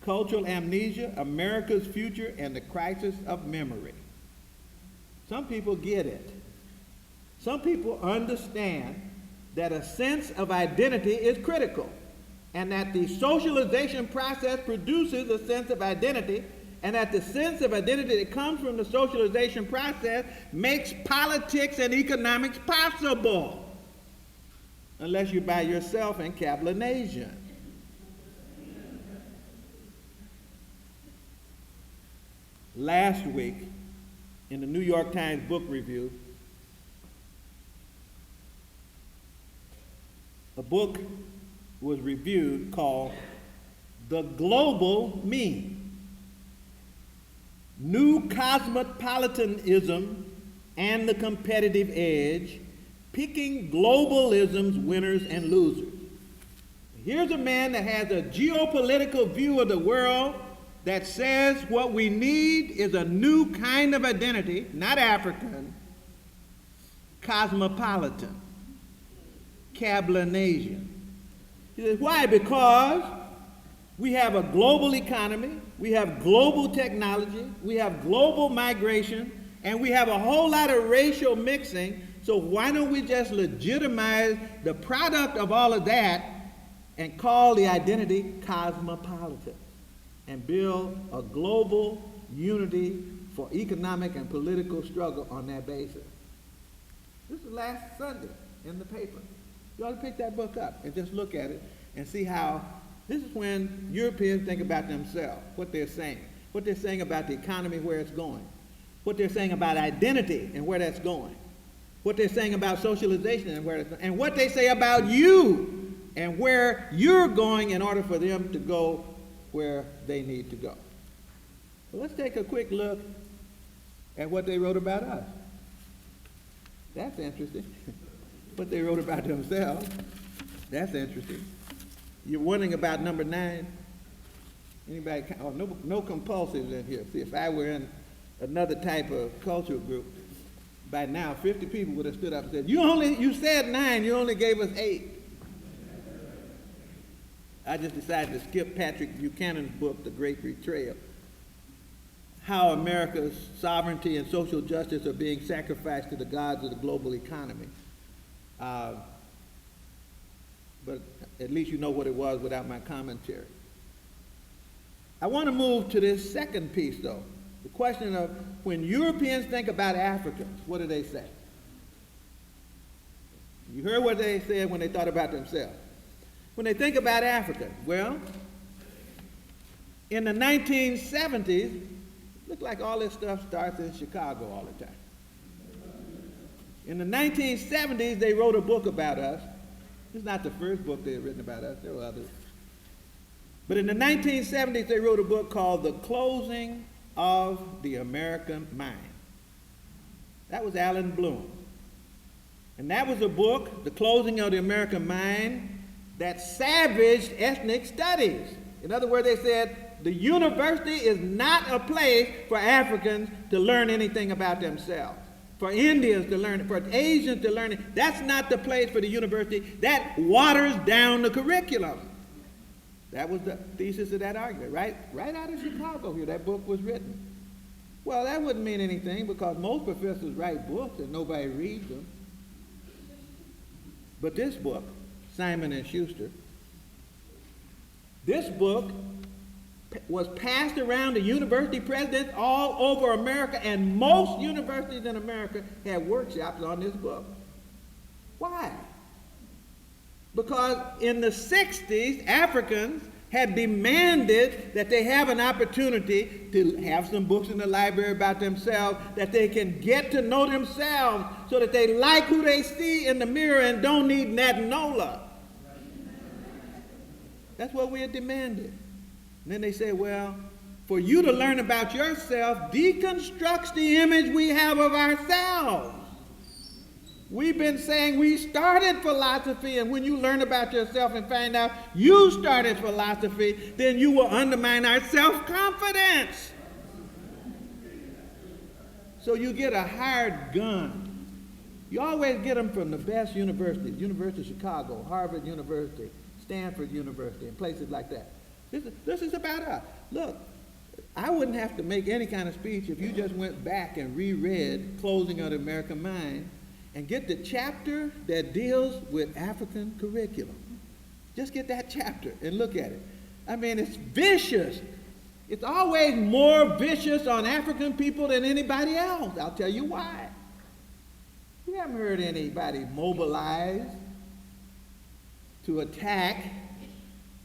Cultural Amnesia, America's Future and the Crisis of Memory. Some people get it. Some people understand that a sense of identity is critical, and that the socialization process produces a sense of identity, and that the sense of identity that comes from the socialization process makes politics and economics possible. Unless you're by yourself in Cablinasian. Last week, in the New York Times book review, a book was reviewed called The Global Mean: New Cosmopolitanism and the Competitive Edge, Picking Globalism's Winners and Losers. Here's a man that has a geopolitical view of the world that says what we need is a new kind of identity, not African, cosmopolitan, Cablinasian. He says, why? Because we have a global economy, we have global technology, we have global migration, and we have a whole lot of racial mixing. So why don't we just legitimize the product of all of that and call the identity cosmopolitan and build a global unity for economic and political struggle on that basis? This is last Sunday in the paper. You ought to pick that book up and just look at it and see how this is when Europeans think about themselves, what they're saying about the economy, where it's going, what they're saying about identity and where that's going, what they're saying about socialization and where it's going, and what they say about you and where you're going in order for them to go where they need to go. Well, let's take a quick look at what they wrote about us. That's interesting. What they wrote about themselves. That's interesting. You're wondering about number 9? Anybody? Oh, no compulsives in here. See, if I were in another type of cultural group, by now 50 people would have stood up and said, you said 9, you only gave us 8. I just decided to skip Patrick Buchanan's book, The Great Betrayal, how America's sovereignty and social justice are being sacrificed to the gods of the global economy. But at least you know what it was without my commentary. I want to move to this second piece, though. The question of when Europeans think about Africans, what do they say? You heard what they said when they thought about themselves. When they think about Africa, well, in the 1970s, it looked like all this stuff starts in Chicago all the time. In the 1970s, they wrote a book about us. It's not the first book they had written about us. There were others. But in the 1970s, they wrote a book called The Closing of the American Mind. That was Alan Bloom. And that was a book, The Closing of the American Mind, that savaged ethnic studies. In other words, they said the university is not a place for Africans to learn anything about themselves, for Indians to learn it, for Asians to learn it. That's not the place for the university. That waters down the curriculum. That was the thesis of that argument, right out of Chicago here. That book was written. Well, that wouldn't mean anything because most professors write books and nobody reads them. But this book, Simon and Schuster, this book was passed around to university presidents all over America, and most universities in America had workshops on this book. Why? Because in the 60s, Africans had demanded that they have an opportunity to have some books in the library about themselves, that they can get to know themselves so that they like who they see in the mirror and don't need Natanola. That's what we had demanded. And then they say, well, for you to learn about yourself deconstructs the image we have of ourselves. We've been saying we started philosophy, and when you learn about yourself and find out you started philosophy, then you will undermine our self-confidence. So you get a hired gun. You always get them from the best universities, University of Chicago, Harvard University, Stanford University, and places like that. This is about us. Look, I wouldn't have to make any kind of speech if you just went back and reread Closing of the American Mind and get the chapter that deals with African curriculum. Just get that chapter and look at it. I mean, it's vicious. It's always more vicious on African people than anybody else. I'll tell you why. You haven't heard anybody mobilize to attack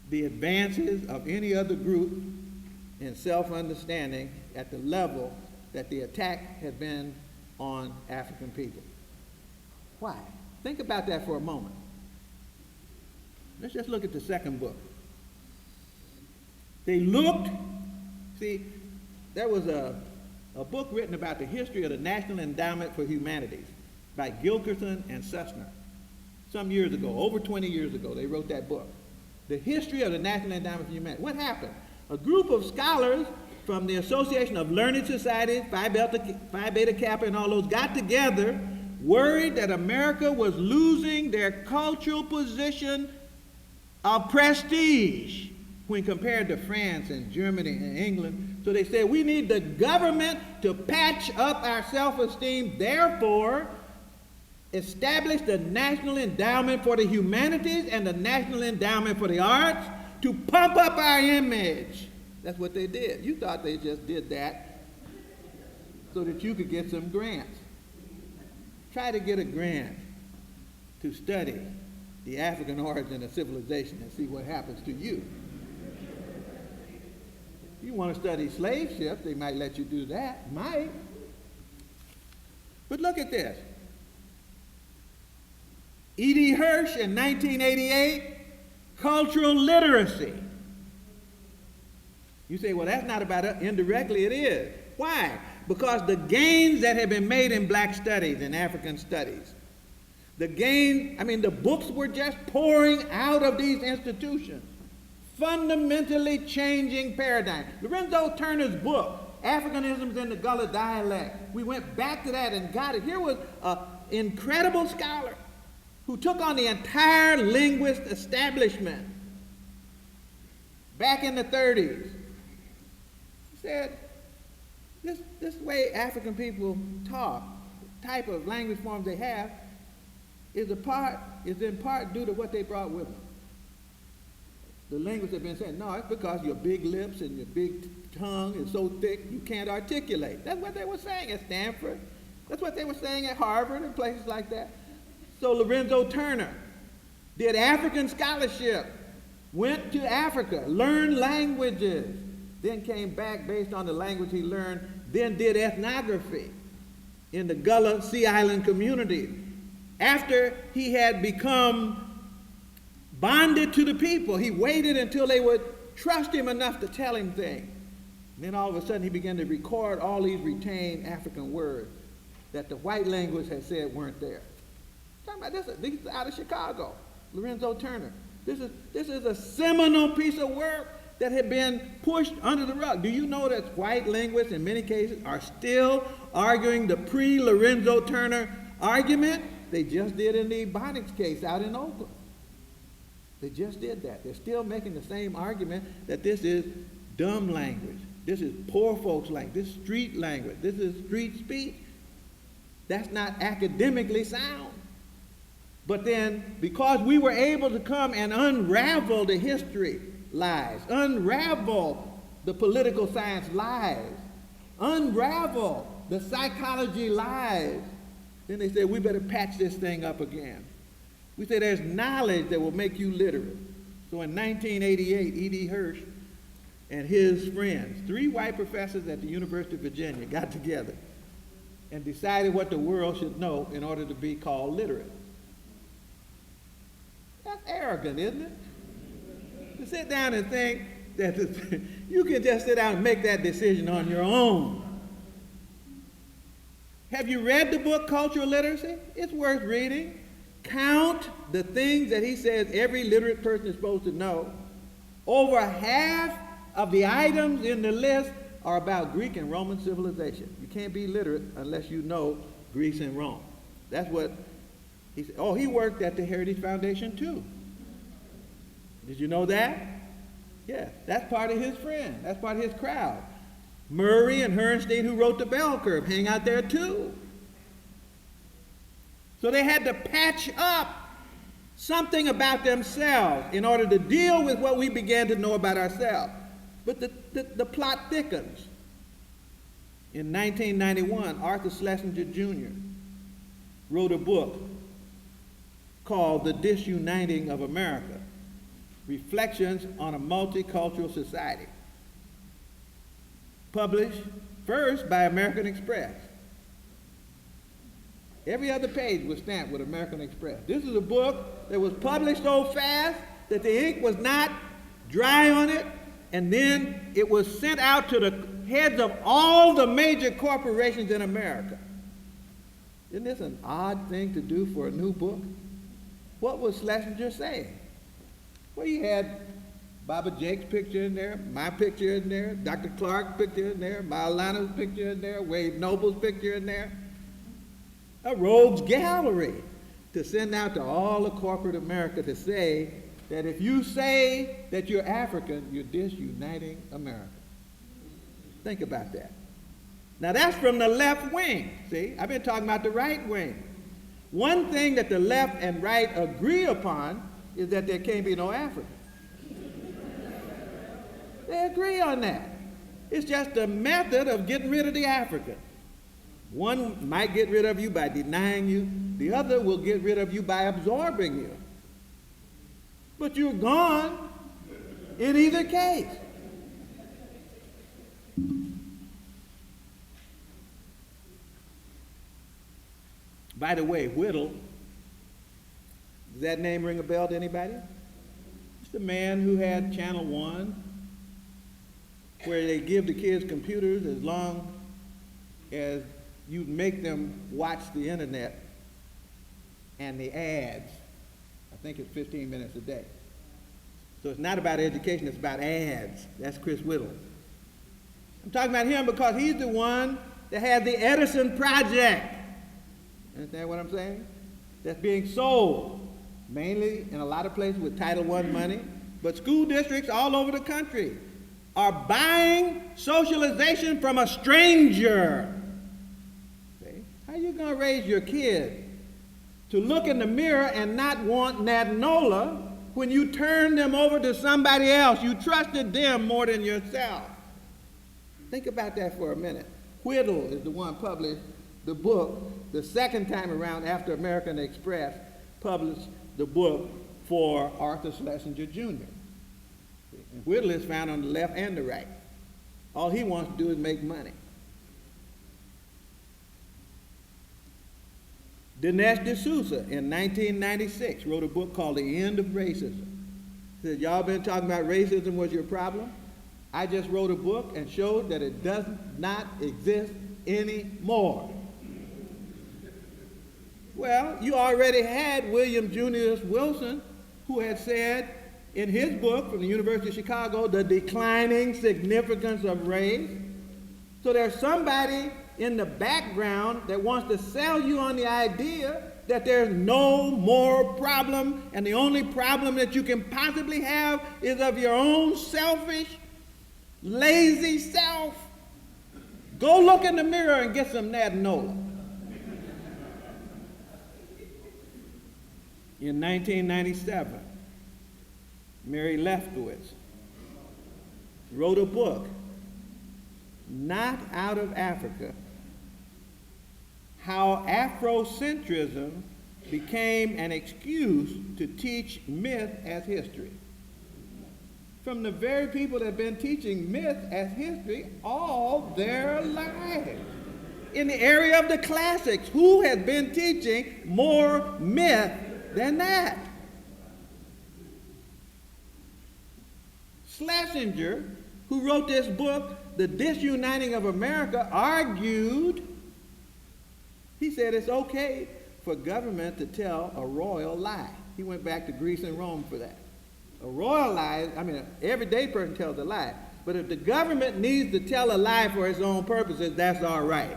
the advances of any other group in self-understanding at the level that the attack has been on African people. Why? Think about that for a moment. Let's just look at the second book. They looked, see, there was a book written about the history of the National Endowment for Humanities by Gilkerson and Sussner. Some years ago, over 20 years ago, they wrote that book. The history of the National Endowment for Humanities. What happened? A group of scholars from the Association of Learned Societies, Phi Beta Kappa and all those, got together worried that America was losing their cultural position of prestige when compared to France and Germany and England. So they said, we need the government to patch up our self-esteem, therefore establish the National Endowment for the Humanities and the National Endowment for the Arts to pump up our image. That's what they did. You thought they just did that so that you could get some grants. Try to get a grant to study the African origin of civilization and see what happens to you. If you want to study slave ships, they might let you do that. Might. But look at this. E.D. Hirsch in 1988, cultural literacy. You say, well, that's not about us. Indirectly it is. Why? Because the gains that have been made in black studies and African studies, the books were just pouring out of these institutions, fundamentally changing paradigms. Lorenzo Turner's book, Africanisms in the Gullah Dialect, we went back to that and got it. Here was an incredible scholar who took on the entire linguist establishment back in the 30s. He said, this way African people talk, the type of language forms they have, is in part due to what they brought with them. The linguists have been saying, no, it's because your big lips and your big tongue is so thick you can't articulate. That's what they were saying at Stanford. That's what they were saying at Harvard and places like that. So Lorenzo Turner did African scholarship, went to Africa, learned languages, then came back based on the language he learned, then did ethnography. in the Gullah Sea Island community after he had become bonded to the people. He waited until they would trust him enough to tell him things. And then all of a sudden he began to record all these retained African words that the white language had said weren't there. I'm talking about this is out of Chicago, Lorenzo Turner. This is a seminal piece of work that had been pushed under the rug. Do you know that white linguists in many cases are still arguing the pre-Lorenzo Turner argument? They just did in the Ebonics case out in Oakland. They just did that. They're still making the same argument that this is dumb language. This is poor folks language. This is street language. This is street speech. That's not academically sound. But then, because we were able to come and unravel the history lies, unravel the political science lies, unravel the psychology lies, then they said, we better patch this thing up again. We say there's knowledge that will make you literate. So in 1988, E.D. Hirsch and his friends, 3 white professors at the University of Virginia, got together and decided what the world should know in order to be called literate. That's arrogant, isn't it? To sit down and think that you can just sit down and make that decision on your own. Have you read the book Cultural Literacy? It's worth reading. Count the things that he says every literate person is supposed to know. Over half of the items in the list are about Greek and Roman civilization. You can't be literate unless you know Greece and Rome. That's what he said. Oh, he worked at the Heritage Foundation too. Did you know that? Yeah, that's part of his friend. That's part of his crowd. Murray and Herrnstein, who wrote the Bell Curve, hang out there too. So they had to patch up something about themselves in order to deal with what we began to know about ourselves. But the plot thickens. In 1991, Arthur Schlesinger Jr. wrote a book called The Disuniting of America, Reflections on a Multicultural Society, published first by American Express. Every other page was stamped with American Express. This is a book that was published so fast that the ink was not dry on it, and then it was sent out to the heads of all the major corporations in America. Isn't this an odd thing to do for a new book? What was Schlesinger saying? Well, he had Baba Jake's picture in there, my picture in there, Dr. Clark's picture in there, Maulana's picture in there, Wade Noble's picture in there. A rogues gallery to send out to all of corporate America to say that if you say that you're African, you're disuniting America. Think about that. Now that's from the left wing, see? I've been talking about the right wing. One thing that the left and right agree upon is that there can't be no African. They agree on that. It's just a method of getting rid of the African. One might get rid of you by denying you. The other will get rid of you by absorbing you. But you're gone in either case. By the way, Whittle, does that name ring a bell to anybody? It's the man who had Channel 1, where they give the kids computers as long as you make them watch the internet and the ads. I think it's 15 minutes a day. So it's not about education, it's about ads. That's Chris Whittle. I'm talking about him because he's the one that had the Edison Project. Understand what I'm saying? That's being sold, mainly in a lot of places with Title I money, but school districts all over the country are buying socialization from a stranger. See? How are you going to raise your kid to look in the mirror and not want Natanola when you turn them over to somebody else? You trusted them more than yourself. Think about that for a minute. Whittle is the one published the book the second time around after American Express published the book for Arthur Schlesinger Jr. And Whittle is found on the left and the right. All he wants to do is make money. Dinesh D'Souza in 1996 wrote a book called The End of Racism. He said, y'all been talking about racism was your problem? I just wrote a book and showed that it does not exist anymore. Well, you already had William Junius Wilson, who had said in his book from the University of Chicago, The Declining Significance of Race. So there's somebody in the background that wants to sell you on the idea that there's no more problem, and the only problem that you can possibly have is of your own selfish, lazy self. Go look in the mirror and get some Nadinola. In 1997, Mary Lefkowitz wrote a book, Not Out of Africa, How Afrocentrism Became an Excuse to Teach Myth as History. From the very people that have been teaching myth as history all their lives. In the area of the classics, who has been teaching more myth than that? Schlesinger, who wrote this book, The Disuniting of America, argued, he said it's okay for government to tell a royal lie. He went back to Greece and Rome for that. A royal lie, I mean, an everyday person tells a lie. But if the government needs to tell a lie for its own purposes, that's all right.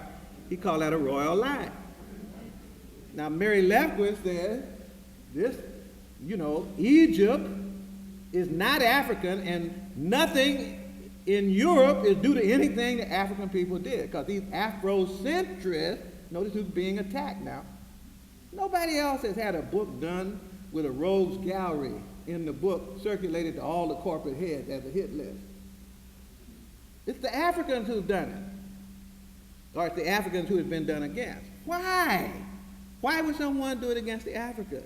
He called that a royal lie. Now, Mary Lefkowitz says, Egypt is not African, and nothing in Europe is due to anything the African people did, because these Afrocentrists, notice who's being attacked now. Nobody else has had a book done with a rogues gallery in the book circulated to all the corporate heads as a hit list. It's the Africans who've done it, or it's the Africans who have been done against. Why? Why would someone do it against the Africans?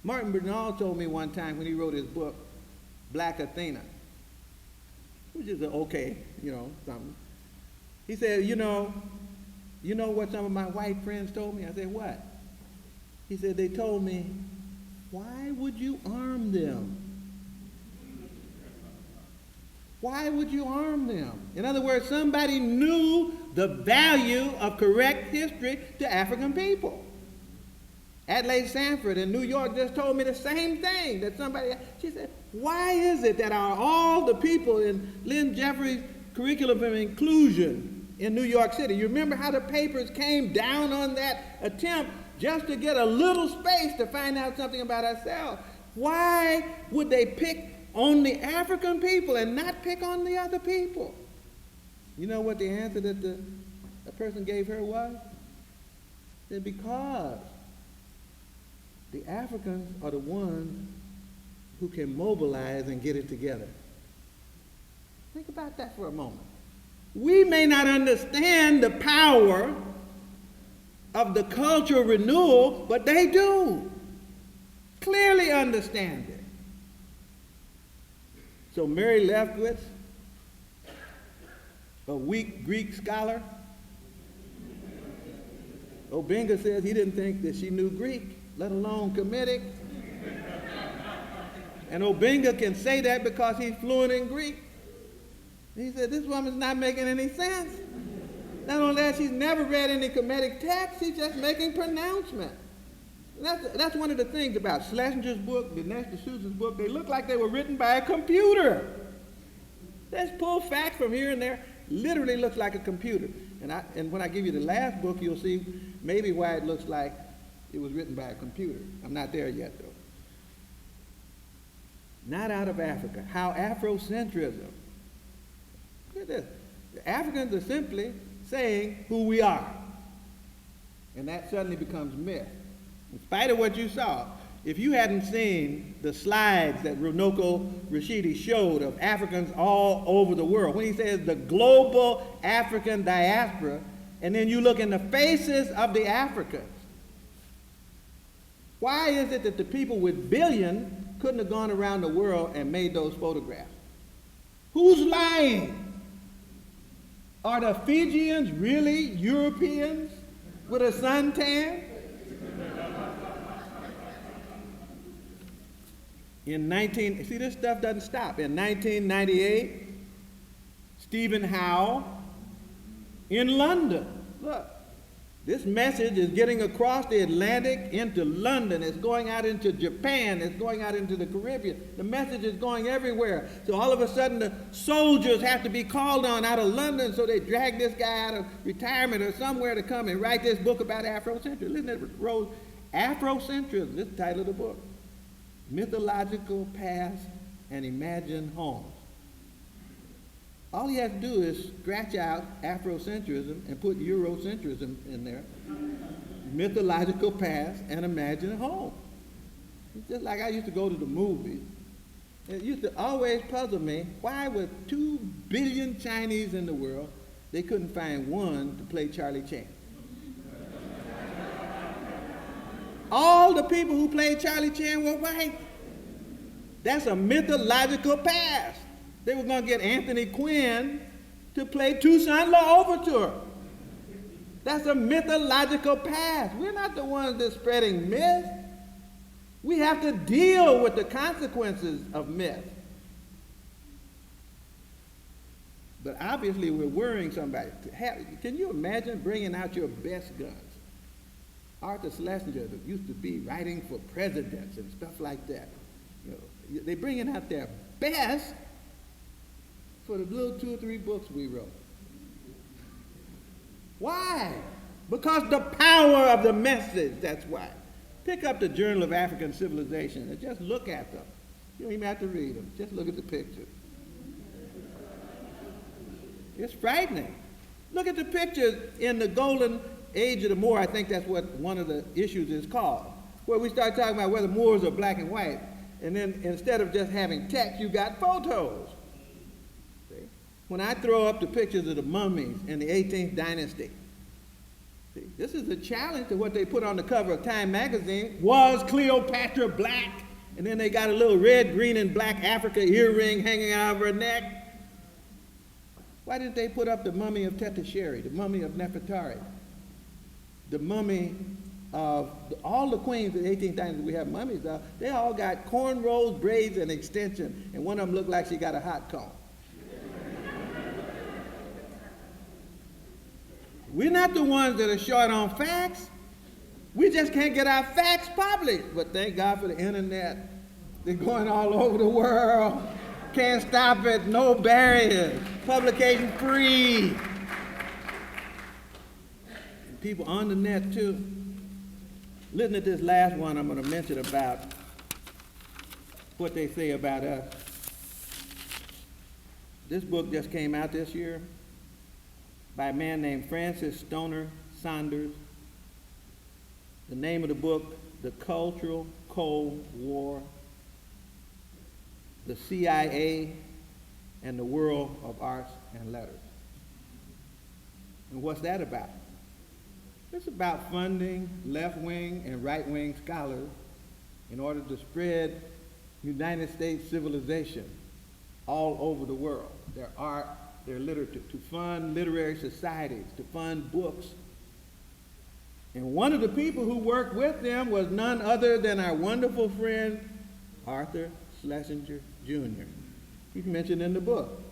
Martin Bernal told me one time when he wrote his book, Black Athena, which is something. He said, you know what some of my white friends told me? I said, what? He said, they told me, why would you arm them? Why would you arm them? In other words, somebody knew the value of correct history to African people. Adelaide Sanford in New York just told me the same thing that she said, why is it that all the people in Lynn Jeffries' curriculum of inclusion in New York City, you remember how the papers came down on that attempt just to get a little space to find out something about ourselves? Why would they pick on the African people and not pick on the other people? You know what the answer that the person gave her was? They said, because the Africans are the ones who can mobilize and get it together. Think about that for a moment. We may not understand the power of the cultural renewal, but they do. Clearly understand it. So Mary Lefkowitz, a weak Greek scholar, Obenga says he didn't think that she knew Greek, let alone Kemetic. And Obenga can say that because he's fluent in Greek. He said, this woman's not making any sense. Not only that, she's never read any Kemetic text, she's just making pronouncements. That's one of the things about Schlesinger's book, Dinesh D'Souza's book. They look like they were written by a computer. Let's pull facts from here and there. Literally looks like a computer. And when I give you the last book, you'll see maybe why it looks like it was written by a computer. I'm not there yet, though. Not Out of Africa. How Afrocentrism. Look at this. The Africans are simply saying who we are. And that suddenly becomes myth. In spite of what you saw, if you hadn't seen the slides that Runoko Rashidi showed of Africans all over the world, when he says the global African diaspora, and then you look in the faces of the Africans, why is it that the people with billions couldn't have gone around the world and made those photographs? Who's lying? Are the Fijians really Europeans with a suntan? See, this stuff doesn't stop. In 1998, Stephen Howe in London. Look, this message is getting across the Atlantic into London. It's going out into Japan. It's going out into the Caribbean. The message is going everywhere. So all of a sudden, the soldiers have to be called on out of London, so they drag this guy out of retirement or somewhere to come and write this book about Afrocentrism. Listen to Rose, Afrocentrism, this is the title of the book. Mythological Past and Imagined Homes. All he has to do is scratch out Afrocentrism and put Eurocentrism in there. Mythological past and imagined home. It's just like I used to go to the movies. It used to always puzzle me, why with 2 billion Chinese in the world, they couldn't find one to play Charlie Chan. All the people who played Charlie Chan were white. That's a mythological past. They were going to get Anthony Quinn to play Toussaint L'Ouverture. That's a mythological past. We're not the ones that's spreading myth. We have to deal with the consequences of myth. But obviously we're worrying somebody. Can you imagine bringing out your best guns? Arthur Schlesinger that used to be writing for presidents and stuff like that. You know, they're bringing out their best for the little 2 or 3 books we wrote. Why? Because the power of the message, that's why. Pick up the Journal of African Civilization and just look at them. You don't even have to read them. Just look at the pictures. It's frightening. Look at the pictures in the golden age of the Moor. I think that's what one of the issues is called, where we start talking about whether Moors are black and white, and then instead of just having text, you got photos. See? When I throw up the pictures of the mummies in the 18th dynasty, see, this is a challenge to what they put on the cover of Time magazine. Was Cleopatra black? And then they got a little red, green, and black Africa earring hanging out of her neck. Why didn't they put up the mummy of Tetisheri, the mummy of Nefertari, the mummy of all the queens of the 18th dynasty we have mummies of? They all got cornrows, braids, and extension, and one of them looked like she got a hot comb. We're not the ones that are short on facts. We just can't get our facts published. But thank God for the internet. They're going all over the world. Can't stop it, no barriers. Publication free. And people on the net too. Listen to this last one I'm going to mention about what they say about us. This book just came out this year by a man named Francis Stoner Saunders. The name of the book, The Cultural Cold War, the CIA and the World of Arts and Letters. And what's that about? It's about funding left-wing and right-wing scholars in order to spread United States civilization all over the world. Their art, their literature, to fund literary societies, to fund books. And one of the people who worked with them was none other than our wonderful friend, Arthur Schlesinger Jr. He's mentioned in the book.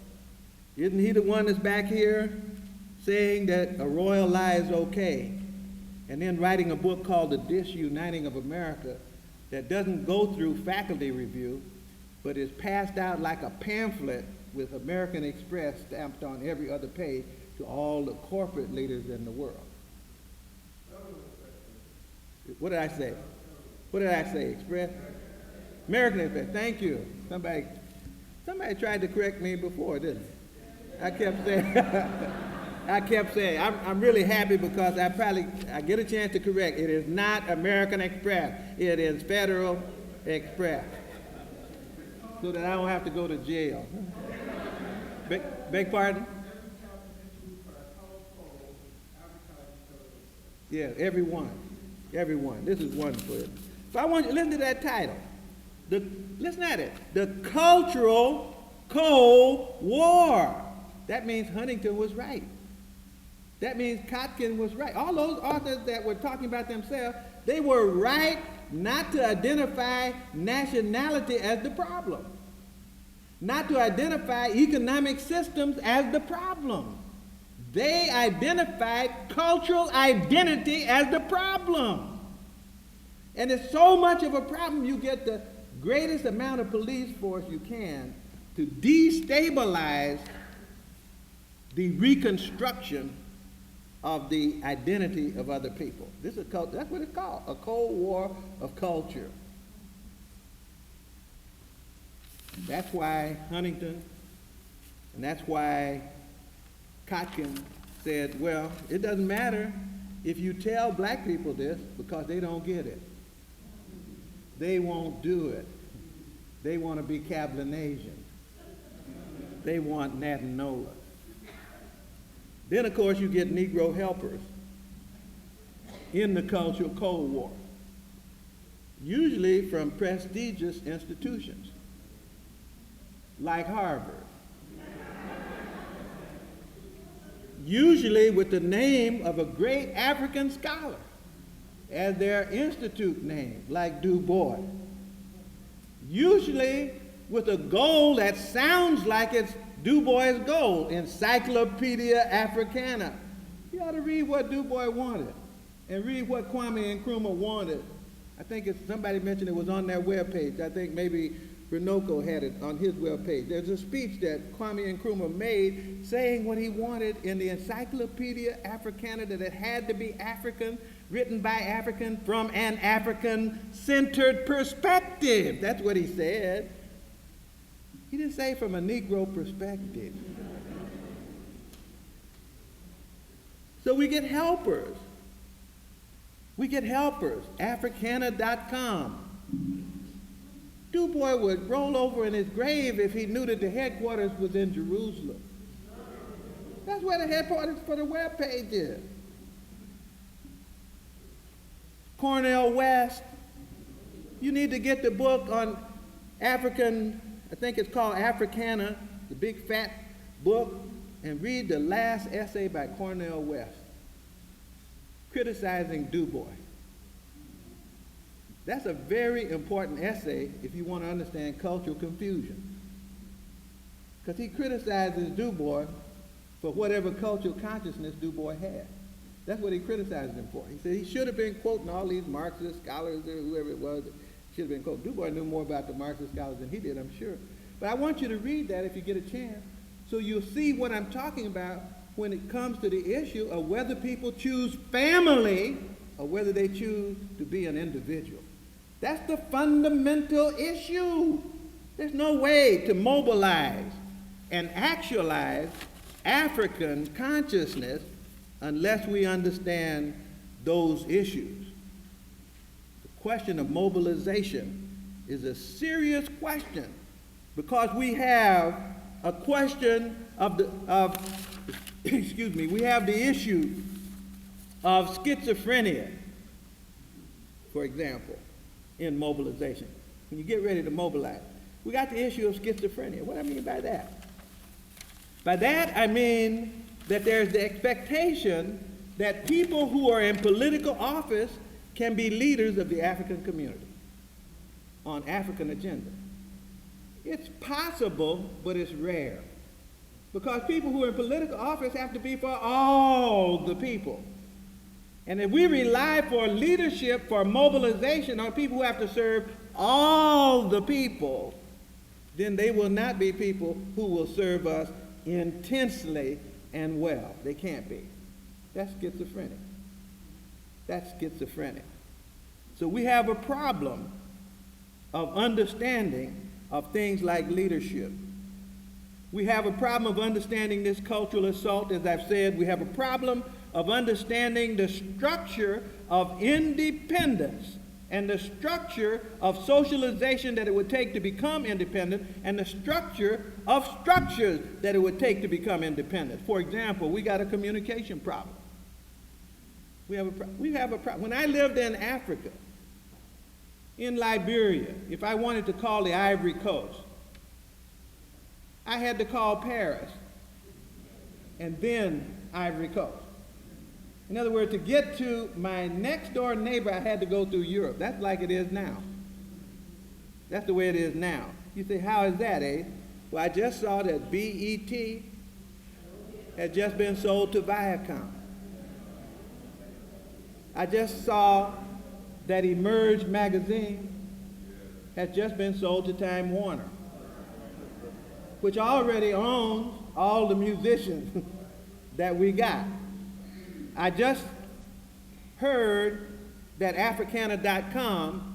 Isn't he the one that's back here saying that a royal lie is okay, and then writing a book called The Disuniting of America that doesn't go through faculty review, but is passed out like a pamphlet with American Express stamped on every other page to all the corporate leaders in the world? What did I say? What did I say? Express? American Express. Thank you. Somebody tried to correct me before, didn't they? I kept saying, I'm really happy because I get a chance to correct. It is not American Express. It is Federal Express. So that I don't have to go to jail. Beg pardon? Yeah, everyone. This is wonderful. So I want you to listen to that title. Listen at it. The Cultural Cold War. That means Huntington was right. That means Kotkin was right. All those authors that were talking about themselves, they were right not to identify nationality as the problem, not to identify economic systems as the problem. They identified cultural identity as the problem. And it's so much of a problem, you get the greatest amount of police force you can to destabilize the reconstruction of the identity of other people. This is that's what it's called, a Cold War of culture. That's why Huntington, and that's why Kotkin said, well, it doesn't matter if you tell black people this because they don't get it. They won't do it. They want to be Cablinasian. They want Natanola. Then, of course, you get Negro helpers in the cultural Cold War, usually from prestigious institutions like Harvard, usually with the name of a great African scholar as their institute name, like Du Bois, usually with a goal that sounds like it's Du Bois' goal, Encyclopedia Africana. You ought to read what Du Bois wanted and read what Kwame Nkrumah wanted. I think somebody mentioned it was on their webpage. I think maybe Renoko had it on his webpage. There's a speech that Kwame Nkrumah made saying what he wanted in the Encyclopedia Africana, that it had to be African, written by African, from an African-centered perspective. That's what he said. He didn't say from a Negro perspective. So we get helpers. We get helpers, Africana.com. Du Bois would roll over in his grave if he knew that the headquarters was in Jerusalem. That's where the headquarters for the webpage is. Cornel West, you need to get the book on African, I think it's called Africana, the big fat book, and read the last essay by Cornel West, criticizing Du Bois. That's a very important essay if you want to understand cultural confusion, because he criticizes Du Bois for whatever cultural consciousness Du Bois had. That's what he criticized him for. He said he should have been quoting all these Marxist scholars or whoever it was that should have been quoting. Du Bois knew more about the Marxist scholars than he did, I'm sure. But I want you to read that if you get a chance, so you'll see what I'm talking about when it comes to the issue of whether people choose family or whether they choose to be an individual. That's the fundamental issue. There's no way to mobilize and actualize African consciousness unless we understand those issues. The question of mobilization is a serious question, because we have a question we have the issue of schizophrenia, for example, in mobilization. When you get ready to mobilize, we got the issue of schizophrenia. What do I mean by that? By that, I mean that there's the expectation that people who are in political office can be leaders of the African community on African agenda. It's possible, but it's rare, because people who are in political office have to be for all the people. And if we rely for leadership, for mobilization on people who have to serve all the people, then they will not be people who will serve us intensely and well. They can't be. That's schizophrenic. That's schizophrenic. So we have a problem of understanding of things like leadership. We have a problem of understanding this cultural assault, as I've said. We have a problem of understanding the structure of independence and the structure of socialization that it would take to become independent, and the structure of structures that it would take to become independent. For example, we got a communication problem. We have a problem. When I lived in Africa, in Liberia, if I wanted to call the Ivory Coast, I had to call Paris and then Ivory Coast. In other words, to get to my next door neighbor, I had to go through Europe. That's like it is now. That's the way it is now. You say, how is that, eh? Well, I just saw that BET had just been sold to Viacom. I just saw that Emerge magazine has just been sold to Time Warner, which already owns all the musicians that we got. I just heard that Africana.com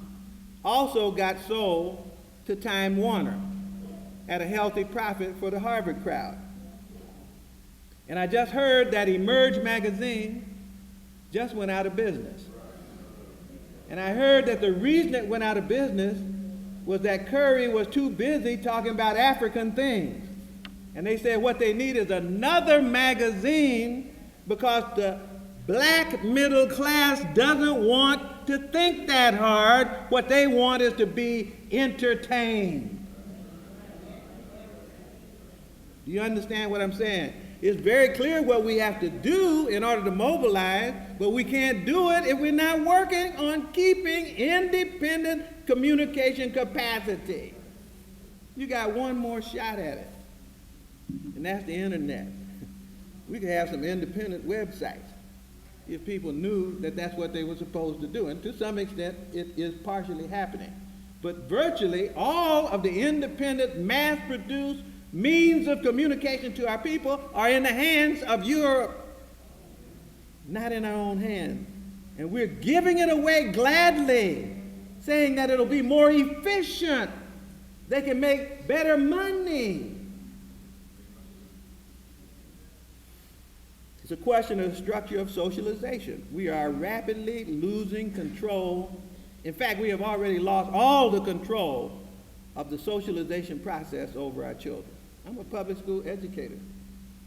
also got sold to Time Warner at a healthy profit for the Harvard crowd. And I just heard that Emerge magazine just went out of business. And I heard that the reason it went out of business was that Curry was too busy talking about African things. And they said what they need is another magazine because the black middle class doesn't want to think that hard. What they want is to be entertained. Do you understand what I'm saying? It's very clear what we have to do in order to mobilize, but we can't do it if we're not working on keeping independent communication capacity. You got one more shot at it, and that's the internet. We could have some independent websites if people knew that that's what they were supposed to do. And to some extent, it is partially happening. But virtually all of the independent, mass-produced means of communication to our people are in the hands of Europe, not in our own hands. And we're giving it away gladly, saying that it'll be more efficient. They can make better money. It's a question of the structure of socialization. We are rapidly losing control. In fact, we have already lost all the control of the socialization process over our children. I'm a public school educator.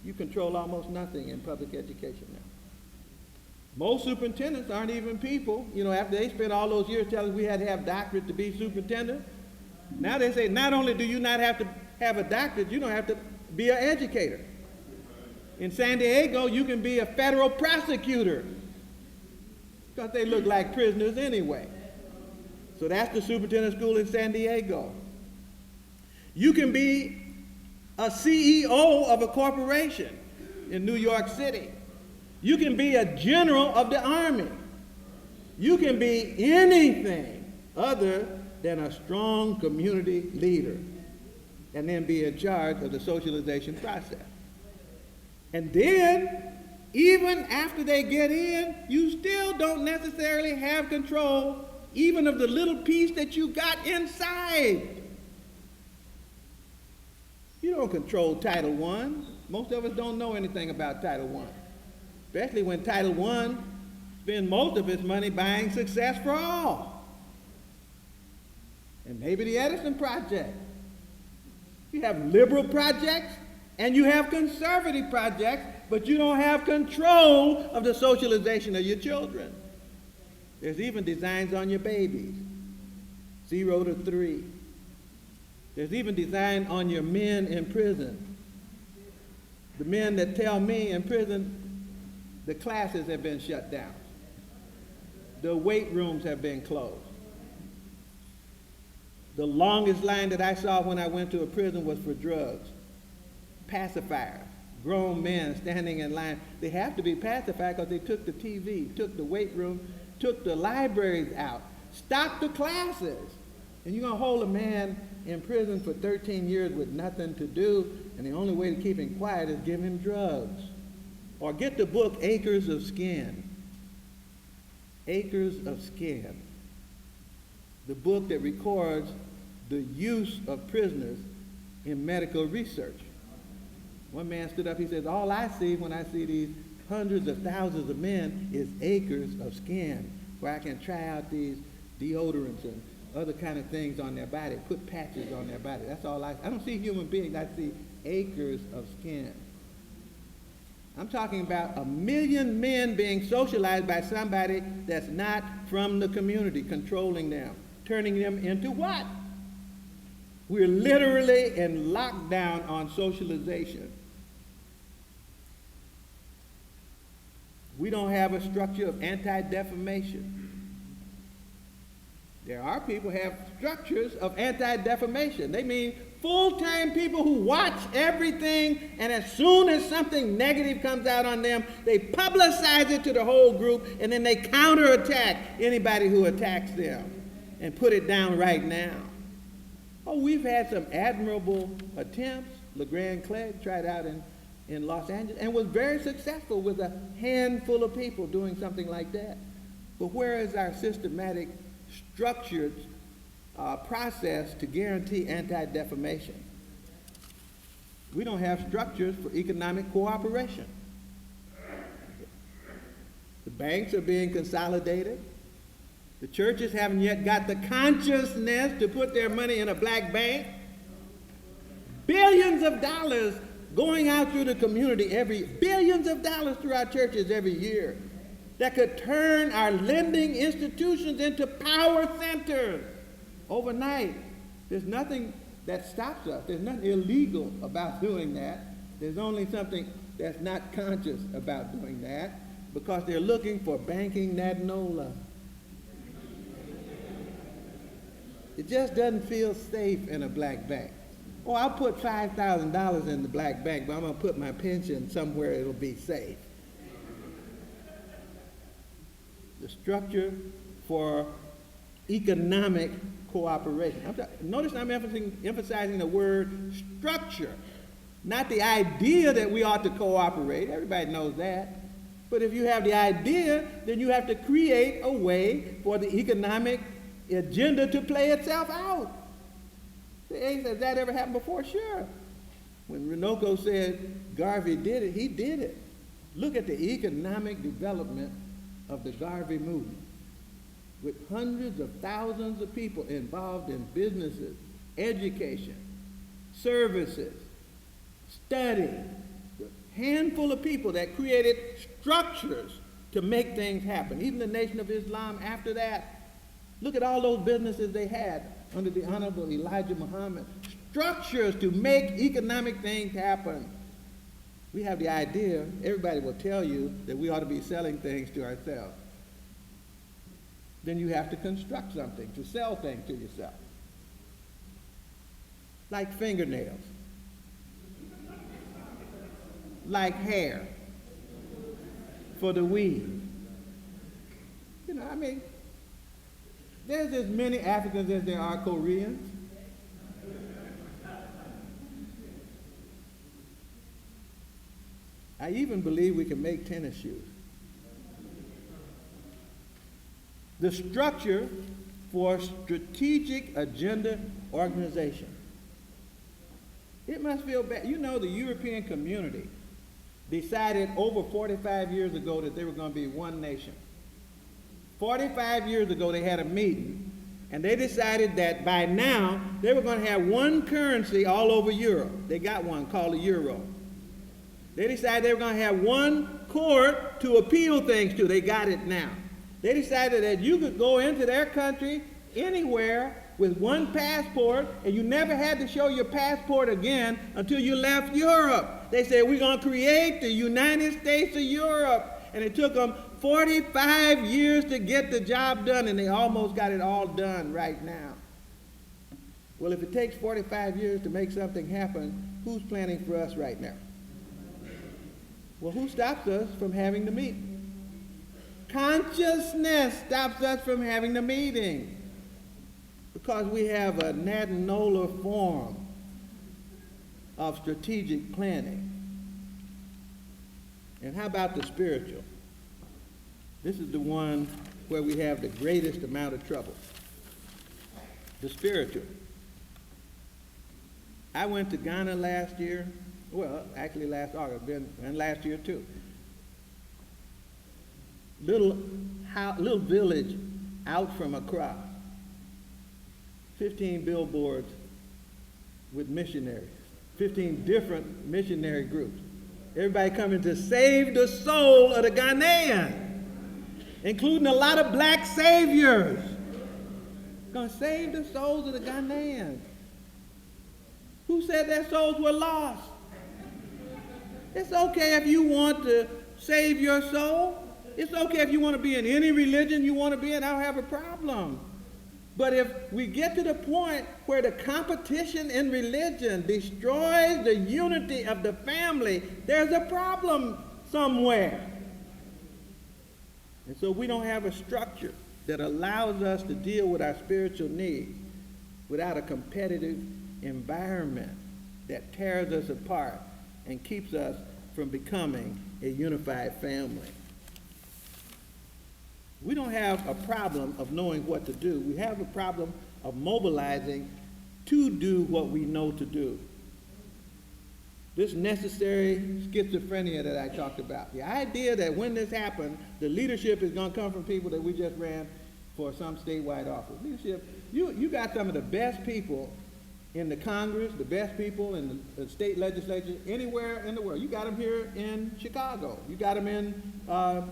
You control almost nothing in public education now. Most superintendents aren't even people. You know, after they spent all those years telling us we had to have doctorate to be superintendent, now they say not only do you not have to have a doctorate, you don't have to be an educator. In San Diego, you can be a federal prosecutor because they look like prisoners anyway. So that's the superintendent school in San Diego. You can be a CEO of a corporation in New York City. You can be a general of the army. You can be anything other than a strong community leader and then be in charge of the socialization process. And then, even after they get in, you still don't necessarily have control even of the little piece that you got inside. You don't control Title I. Most of us don't know anything about Title I, especially when Title I spends most of its money buying success for all. And maybe the Edison Project. You have liberal projects and you have conservative projects, but you don't have control of the socialization of your children. There's even designs on your babies, 0 to 3. There's even design on your men in prison. The men that tell me in prison, the classes have been shut down. The weight rooms have been closed. The longest line that I saw when I went to a prison was for drugs. Pacifiers, grown men standing in line. They have to be pacified because they took the TV, took the weight room, took the libraries out, stopped the classes. And you're going to hold a man in prison for 13 years with nothing to do, and the only way to keep him quiet is give him drugs. Or get the book Acres of Skin. Acres of Skin. The book that records the use of prisoners in medical research. One man stood up, he says, all I see when I see these hundreds of thousands of men is acres of skin where I can try out these deodorants and other kind of things on their body, put patches on their body. That's all I don't see human beings, I see acres of skin. I'm talking about 1 million men being socialized by somebody that's not from the community, controlling them, turning them into what? We're literally in lockdown on socialization. We don't have a structure of anti-defamation. There are people who have structures of anti-defamation. They mean full-time people who watch everything, and as soon as something negative comes out on them, they publicize it to the whole group, and then they counterattack anybody who attacks them and put it down right now. Oh, we've had some admirable attempts. LeGrand Clegg tried out in Los Angeles and was very successful with a handful of people doing something like that. But where is our systematic, structured process to guarantee anti-defamation? We don't have structures for economic cooperation. The banks are being consolidated. The churches haven't yet got the consciousness to put their money in a black bank. Billions of dollars going out through the community billions of dollars through our churches every year that could turn our lending institutions into power centers overnight. There's nothing that stops us. There's nothing illegal about doing that. There's only something that's not conscious about doing that, because they're looking for banking NADNOLA. It just doesn't feel safe in a black bank. Oh, I'll put $5,000 in the black bank, but I'm going to put my pension somewhere it'll be safe. The structure for economic cooperation. Notice I'm emphasizing the word structure, not the idea that we ought to cooperate. Everybody knows that. But if you have the idea, then you have to create a way for the economic agenda to play itself out. Has that ever happened before? Sure. When Runoko said Garvey did it, he did it. Look at the economic development of the Garvey movement, with hundreds of thousands of people involved in businesses, education, services, study. A handful of people that created structures to make things happen. Even the Nation of Islam after that. Look at all those businesses they had under the Honorable Elijah Muhammad. Structures to make economic things happen. We have the idea, everybody will tell you that we ought to be selling things to ourselves. Then you have to construct something to sell things to yourself. Like fingernails. Like hair. For the weave. You know, I mean, there's as many Africans as there are Koreans. I even believe we can make tennis shoes. The structure for strategic agenda organization. It must feel bad. You know, the European community decided over 45 years ago that they were going to be one nation. 45 years ago, they had a meeting, and they decided that by now, they were going to have one currency all over Europe. They got one called the euro. They decided they were going to have one court to appeal things to. They got it now. They decided that you could go into their country anywhere with one passport, and you never had to show your passport again until you left Europe. They said, we're going to create the United States of Europe. And it took them 45 years to get the job done, and they almost got it all done right now. Well, if it takes 45 years to make something happen, who's planning for us right now? Well, who stops us from having the meeting? Consciousness stops us from having the meeting, because we have a NADNOLA form of strategic planning. And how about the spiritual? This is the one where we have the greatest amount of trouble. The spiritual. I went to Ghana last year. Well, actually last August, and last year too. Little village out from Accra. 15 billboards with missionaries. 15 different missionary groups. Everybody coming to save the soul of the Ghanaian, including a lot of black saviors. Going to save the souls of the Ghanaians. Who said their souls were lost? It's okay if you want to save your soul. it's okay if you want to be in any religion you want to be in, I don't have a problem. But if we get to the point where the competition in religion destroys the unity of the family, there's a problem somewhere. And so we don't have a structure that allows us to deal with our spiritual needs without a competitive environment that tears us apart and keeps us from becoming a unified family. We don't have a problem of knowing what to do. We have a problem of mobilizing to do what we know to do. This necessary schizophrenia that I talked about. The idea that when this happens, the leadership is going to come from people that we just ran for some statewide office. Leadership, you got some of the best people in the Congress, the best people in the state legislature, anywhere in the world. You got them here in Chicago. You got them in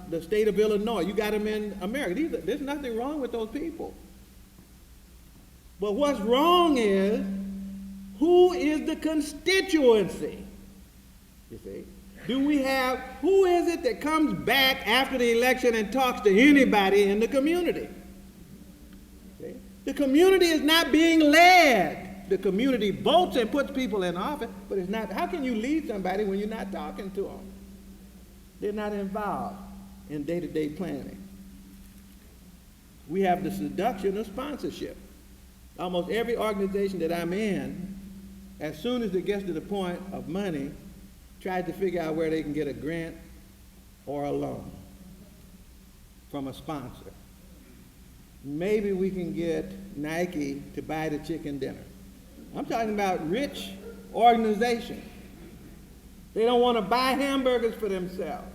the state of Illinois. You got them in America. There's nothing wrong with those people. But what's wrong is, who is the constituency? You see? Who is it that comes back after the election and talks to anybody in the community? See? The community is not being led. The community votes and puts people in office, but it's not. How can you lead somebody when you're not talking to them? They're not involved in day-to-day planning. We have the seduction of sponsorship. Almost every organization that I'm in, as soon as it gets to the point of money, tries to figure out where they can get a grant or a loan from a sponsor. Maybe we can get Nike to buy the chicken dinner. I'm talking about rich organizations. They don't want to buy hamburgers for themselves.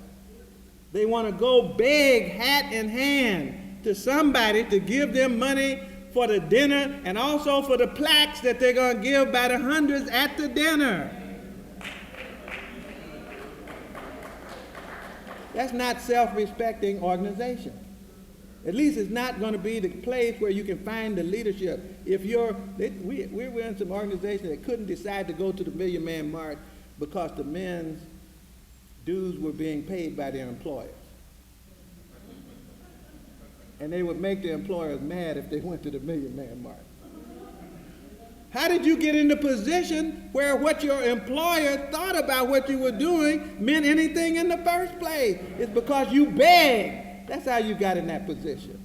They want to go beg, hat in hand, to somebody to give them money for the dinner and also for the plaques that they're going to give by the hundreds at the dinner. That's not self-respecting organization. At least it's not going to be the place where you can find the leadership. We're in some organizations that couldn't decide to go to the Million Man March because the men's dues were being paid by their employers. And they would make the employers mad if they went to the Million Man March. How did you get in the position where what your employer thought about what you were doing meant anything in the first place? It's because you begged. That's how you got in that position.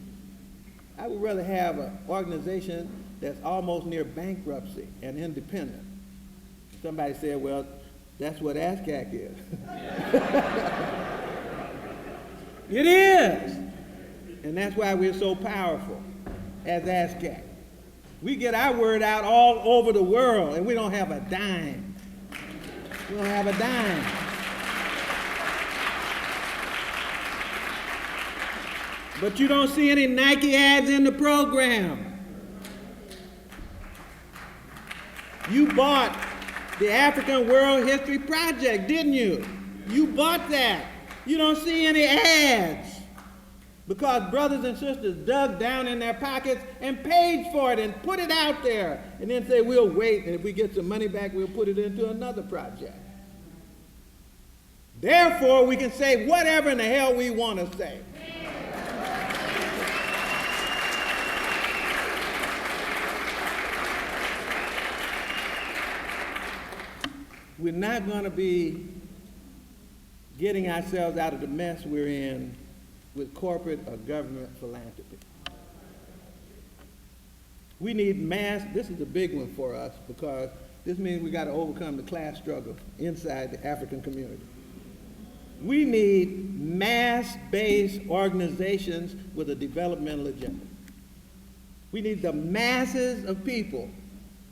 I would rather have an organization that's almost near bankruptcy and independent. Somebody said, well, that's what ASCAC is. It is. And that's why we're so powerful as ASCAC. We get our word out all over the world, and we don't have a dime. We don't have a dime. But you don't see any Nike ads in the program. You bought the African World History Project, didn't you? You bought that. You don't see any ads because brothers and sisters dug down in their pockets and paid for it and put it out there and then say, we'll wait, and if we get some money back, we'll put it into another project. Therefore, we can say whatever in the hell we want to say. We're not going to be getting ourselves out of the mess we're in with corporate or government philanthropy. We need this is a big one for us because this means we got to overcome the class struggle inside the African community. We need mass-based organizations with a developmental agenda. We need the masses of people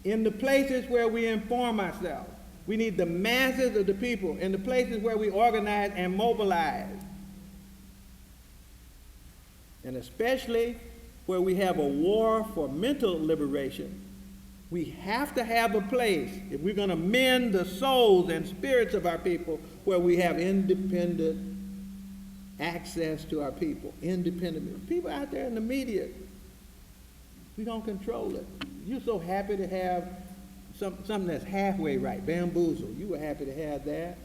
in the places where we inform ourselves. We need the masses of the people in the places where we organize and mobilize. And especially where we have a war for mental liberation, we have to have a place, if we're going to mend the souls and spirits of our people, where we have independent access to our people. Independent people out there in the media, we don't control it. You're so happy to have something that's halfway right, bamboozle. You were happy to have that.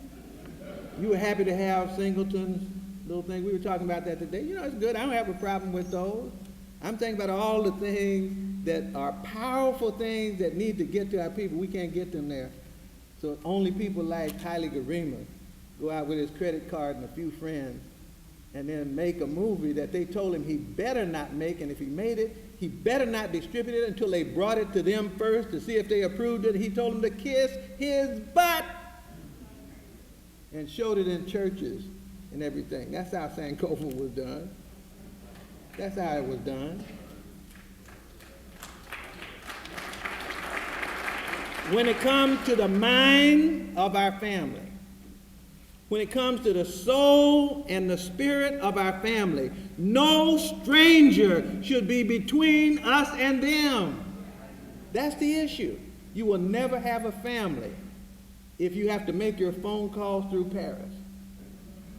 You were happy to have Singleton's little things. We were talking about that today. You know, it's good. I don't have a problem with those. I'm thinking about all the things that are powerful things that need to get to our people. We can't get them there. So only people like Haile Garima go out with his credit card and a few friends and then make a movie that they told him he better not make, and if he made it, he better not distribute it until they brought it to them first to see if they approved it. He told them to kiss his butt and showed it in churches and everything. That's how Sankofa was done. That's how it was done. When it comes to the mind of our family, when it comes to the soul and the spirit of our family, no stranger should be between us and them. That's the issue. You will never have a family if you have to make your phone calls through Paris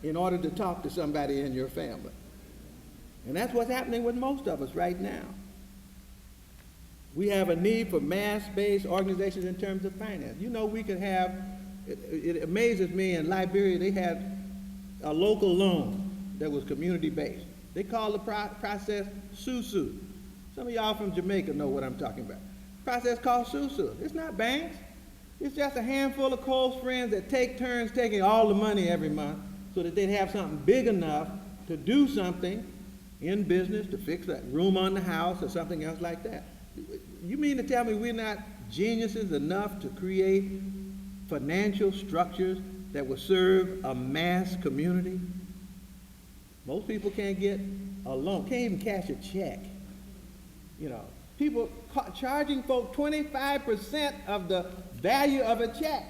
in order to talk to somebody in your family. And that's what's happening with most of us right now. We have a need for mass-based organizations in terms of finance. You know, we could have, it amazes me, in Liberia they had a local loan that was community-based. They call the process SUSU. Some of y'all from Jamaica know what I'm talking about. Process called SUSU. It's not banks. It's just a handful of close friends that take turns taking all the money every month so that they'd have something big enough to do something in business, to fix a room on the house or something else like that. You mean to tell me we're not geniuses enough to create financial structures that will serve a mass community? Most people can't get a loan, can't even cash a check. You know, people charging folks 25% of the value of a check.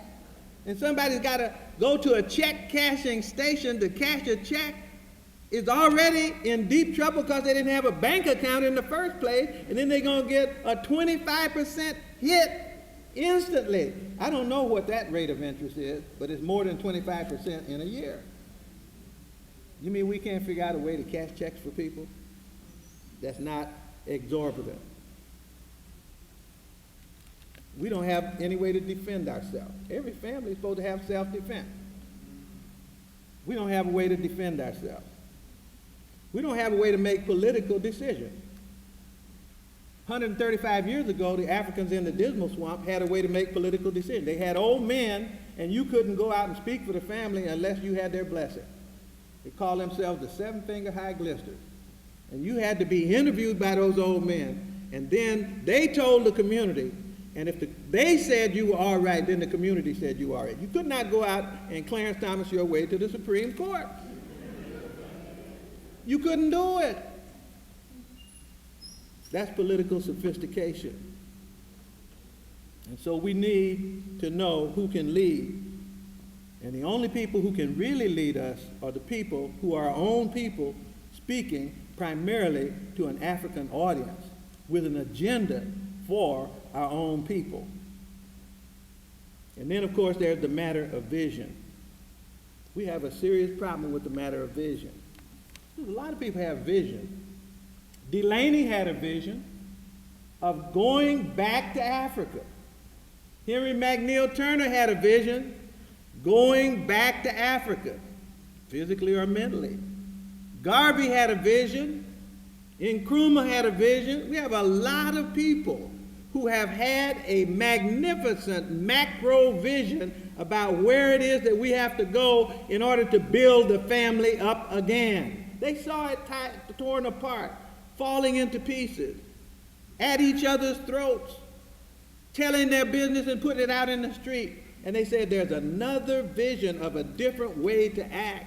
And somebody's got to go to a check cashing station to cash a check, is already in deep trouble because they didn't have a bank account in the first place, and then they're going to get a 25% hit instantly. I don't know what that rate of interest is, but it's more than 25% in a year. You mean we can't figure out a way to cash checks for people that's not exorbitant? We don't have any way to defend ourselves. Every family is supposed to have self-defense. We don't have a way to defend ourselves. We don't have a way to make political decisions. 135 years ago, the Africans in the Dismal Swamp had a way to make political decisions. They had old men, and you couldn't go out and speak for the family unless you had their blessing. They called themselves the Seven-Finger High Glisters. And you had to be interviewed by those old men, and then they told the community, and if they said you were all right, then the community said you were all right. You could not go out and Clarence Thomas your way to the Supreme Court. You couldn't do it. That's political sophistication. And so we need to know who can lead. And the only people who can really lead us are the people who are our own people, speaking primarily to an African audience with an agenda for our own people. And then, of course, there's the matter of vision. We have a serious problem with the matter of vision. A lot of people have vision. Delaney had a vision of going back to Africa. Henry McNeil Turner had a vision going back to Africa, physically or mentally. Garvey had a vision. Nkrumah had a vision. We have a lot of people who have had a magnificent macro vision about where it is that we have to go in order to build the family up again. They saw it torn apart, falling into pieces, at each other's throats, telling their business and putting it out in the street. And they said there's another vision of a different way to act.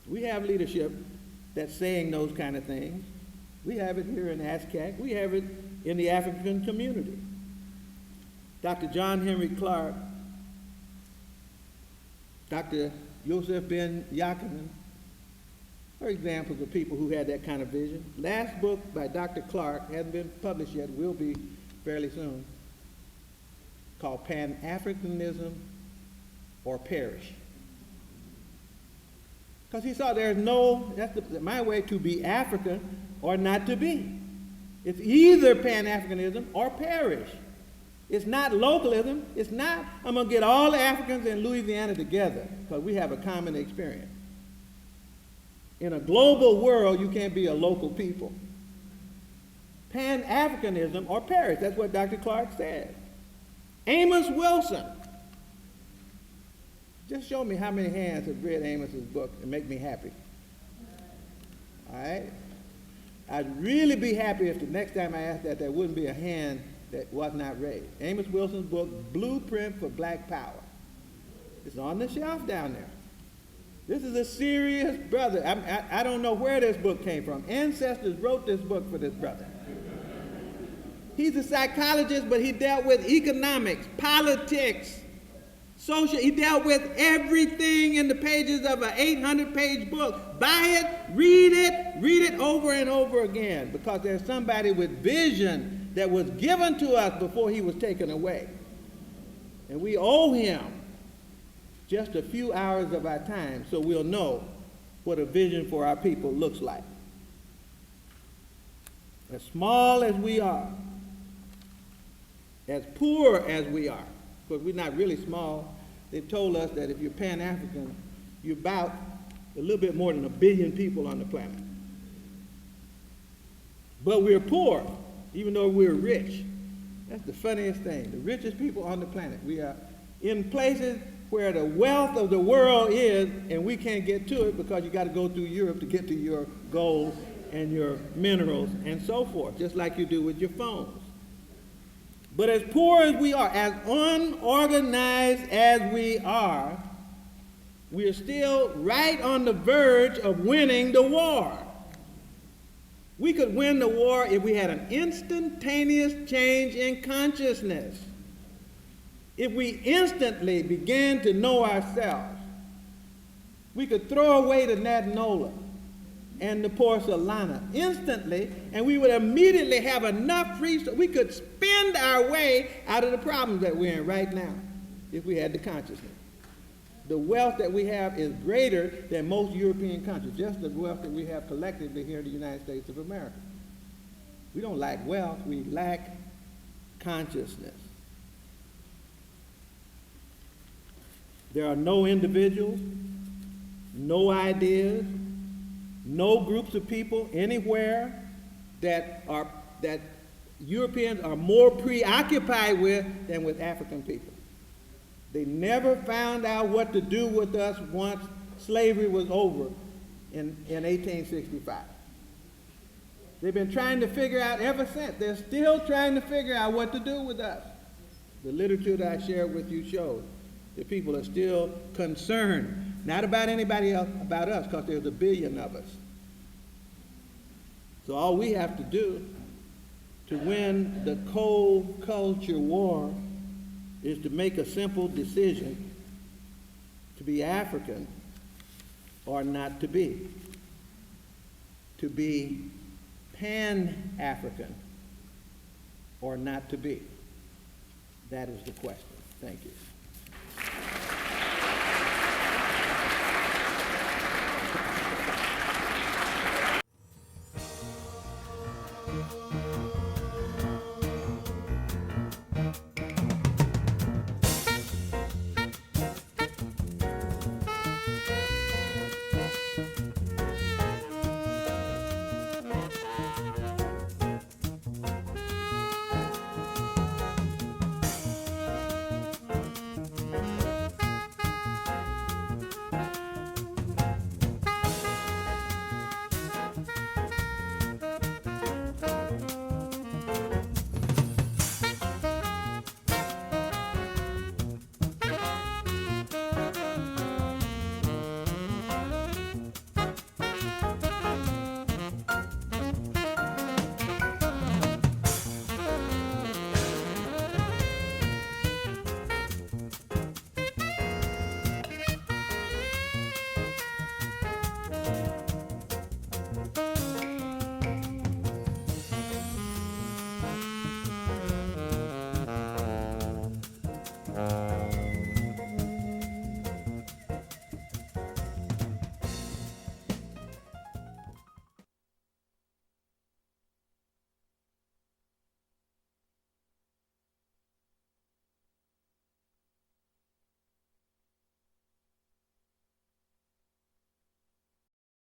We have leadership that's saying those kind of things. We have it here in ASCAC. We have it in the African community. Dr. John Henry Clark, Dr. Yosef Ben Yaakman are examples of people who had that kind of vision. Last book by Dr. Clark hasn't been published yet, will be fairly soon, called Pan-Africanism or Perish. Because he saw there's no, my way to be African or not to be. It's either Pan-Africanism or perish. It's not localism. It's not, I'm going to get all the Africans in Louisiana together because we have a common experience. In a global world, you can't be a local people. Pan-Africanism or perish. That's what Dr. Clark said. Amos Wilson. Just show me how many hands have read Amos's book and make me happy. All right? I'd really be happy if the next time I asked that, there wouldn't be a hand that was not raised. Amos Wilson's book, Blueprint for Black Power. It's on the shelf down there. This is a serious brother. I don't know where this book came from. Ancestors wrote this book for this brother. He's a psychologist, but he dealt with economics, politics, social. He dealt with everything in the pages of an 800-page book. Buy it, read it over and over again, because there's somebody with vision that was given to us before he was taken away. And we owe him just a few hours of our time so we'll know what a vision for our people looks like. As small as we are, as poor as we are, because we're not really small. They've told us that if you're Pan-African, you're about a little bit more than 1 billion people on the planet. But we're poor, even though we're rich. That's the funniest thing. The richest people on the planet. We are in places where the wealth of the world is, and we can't get to it because you got to go through Europe to get to your gold and your minerals and so forth, just like you do with your phones. But as poor as we are, as unorganized as we are still right on the verge of winning the war. We could win the war if we had an instantaneous change in consciousness. If we instantly began to know ourselves, we could throw away the Natanola and the porcelana instantly, and we would immediately have enough resources. We could spend our way out of the problems that we're in right now if we had the consciousness. The wealth that we have is greater than most European countries, just the wealth that we have collectively here in the United States of America. We don't lack wealth, we lack consciousness. There are no individuals, no ideas, no groups of people anywhere that Europeans are more preoccupied with than with African people. They never found out what to do with us once slavery was over in 1865. They've been trying to figure out ever since. They're still trying to figure out what to do with us. The literature that I shared with you shows that people are still concerned, not about anybody else, about us, because there's 1 billion of us. So all we have to do to win the cold culture war is to make a simple decision to be African or not to be. To be Pan-African or not to be. That is the question. Thank you.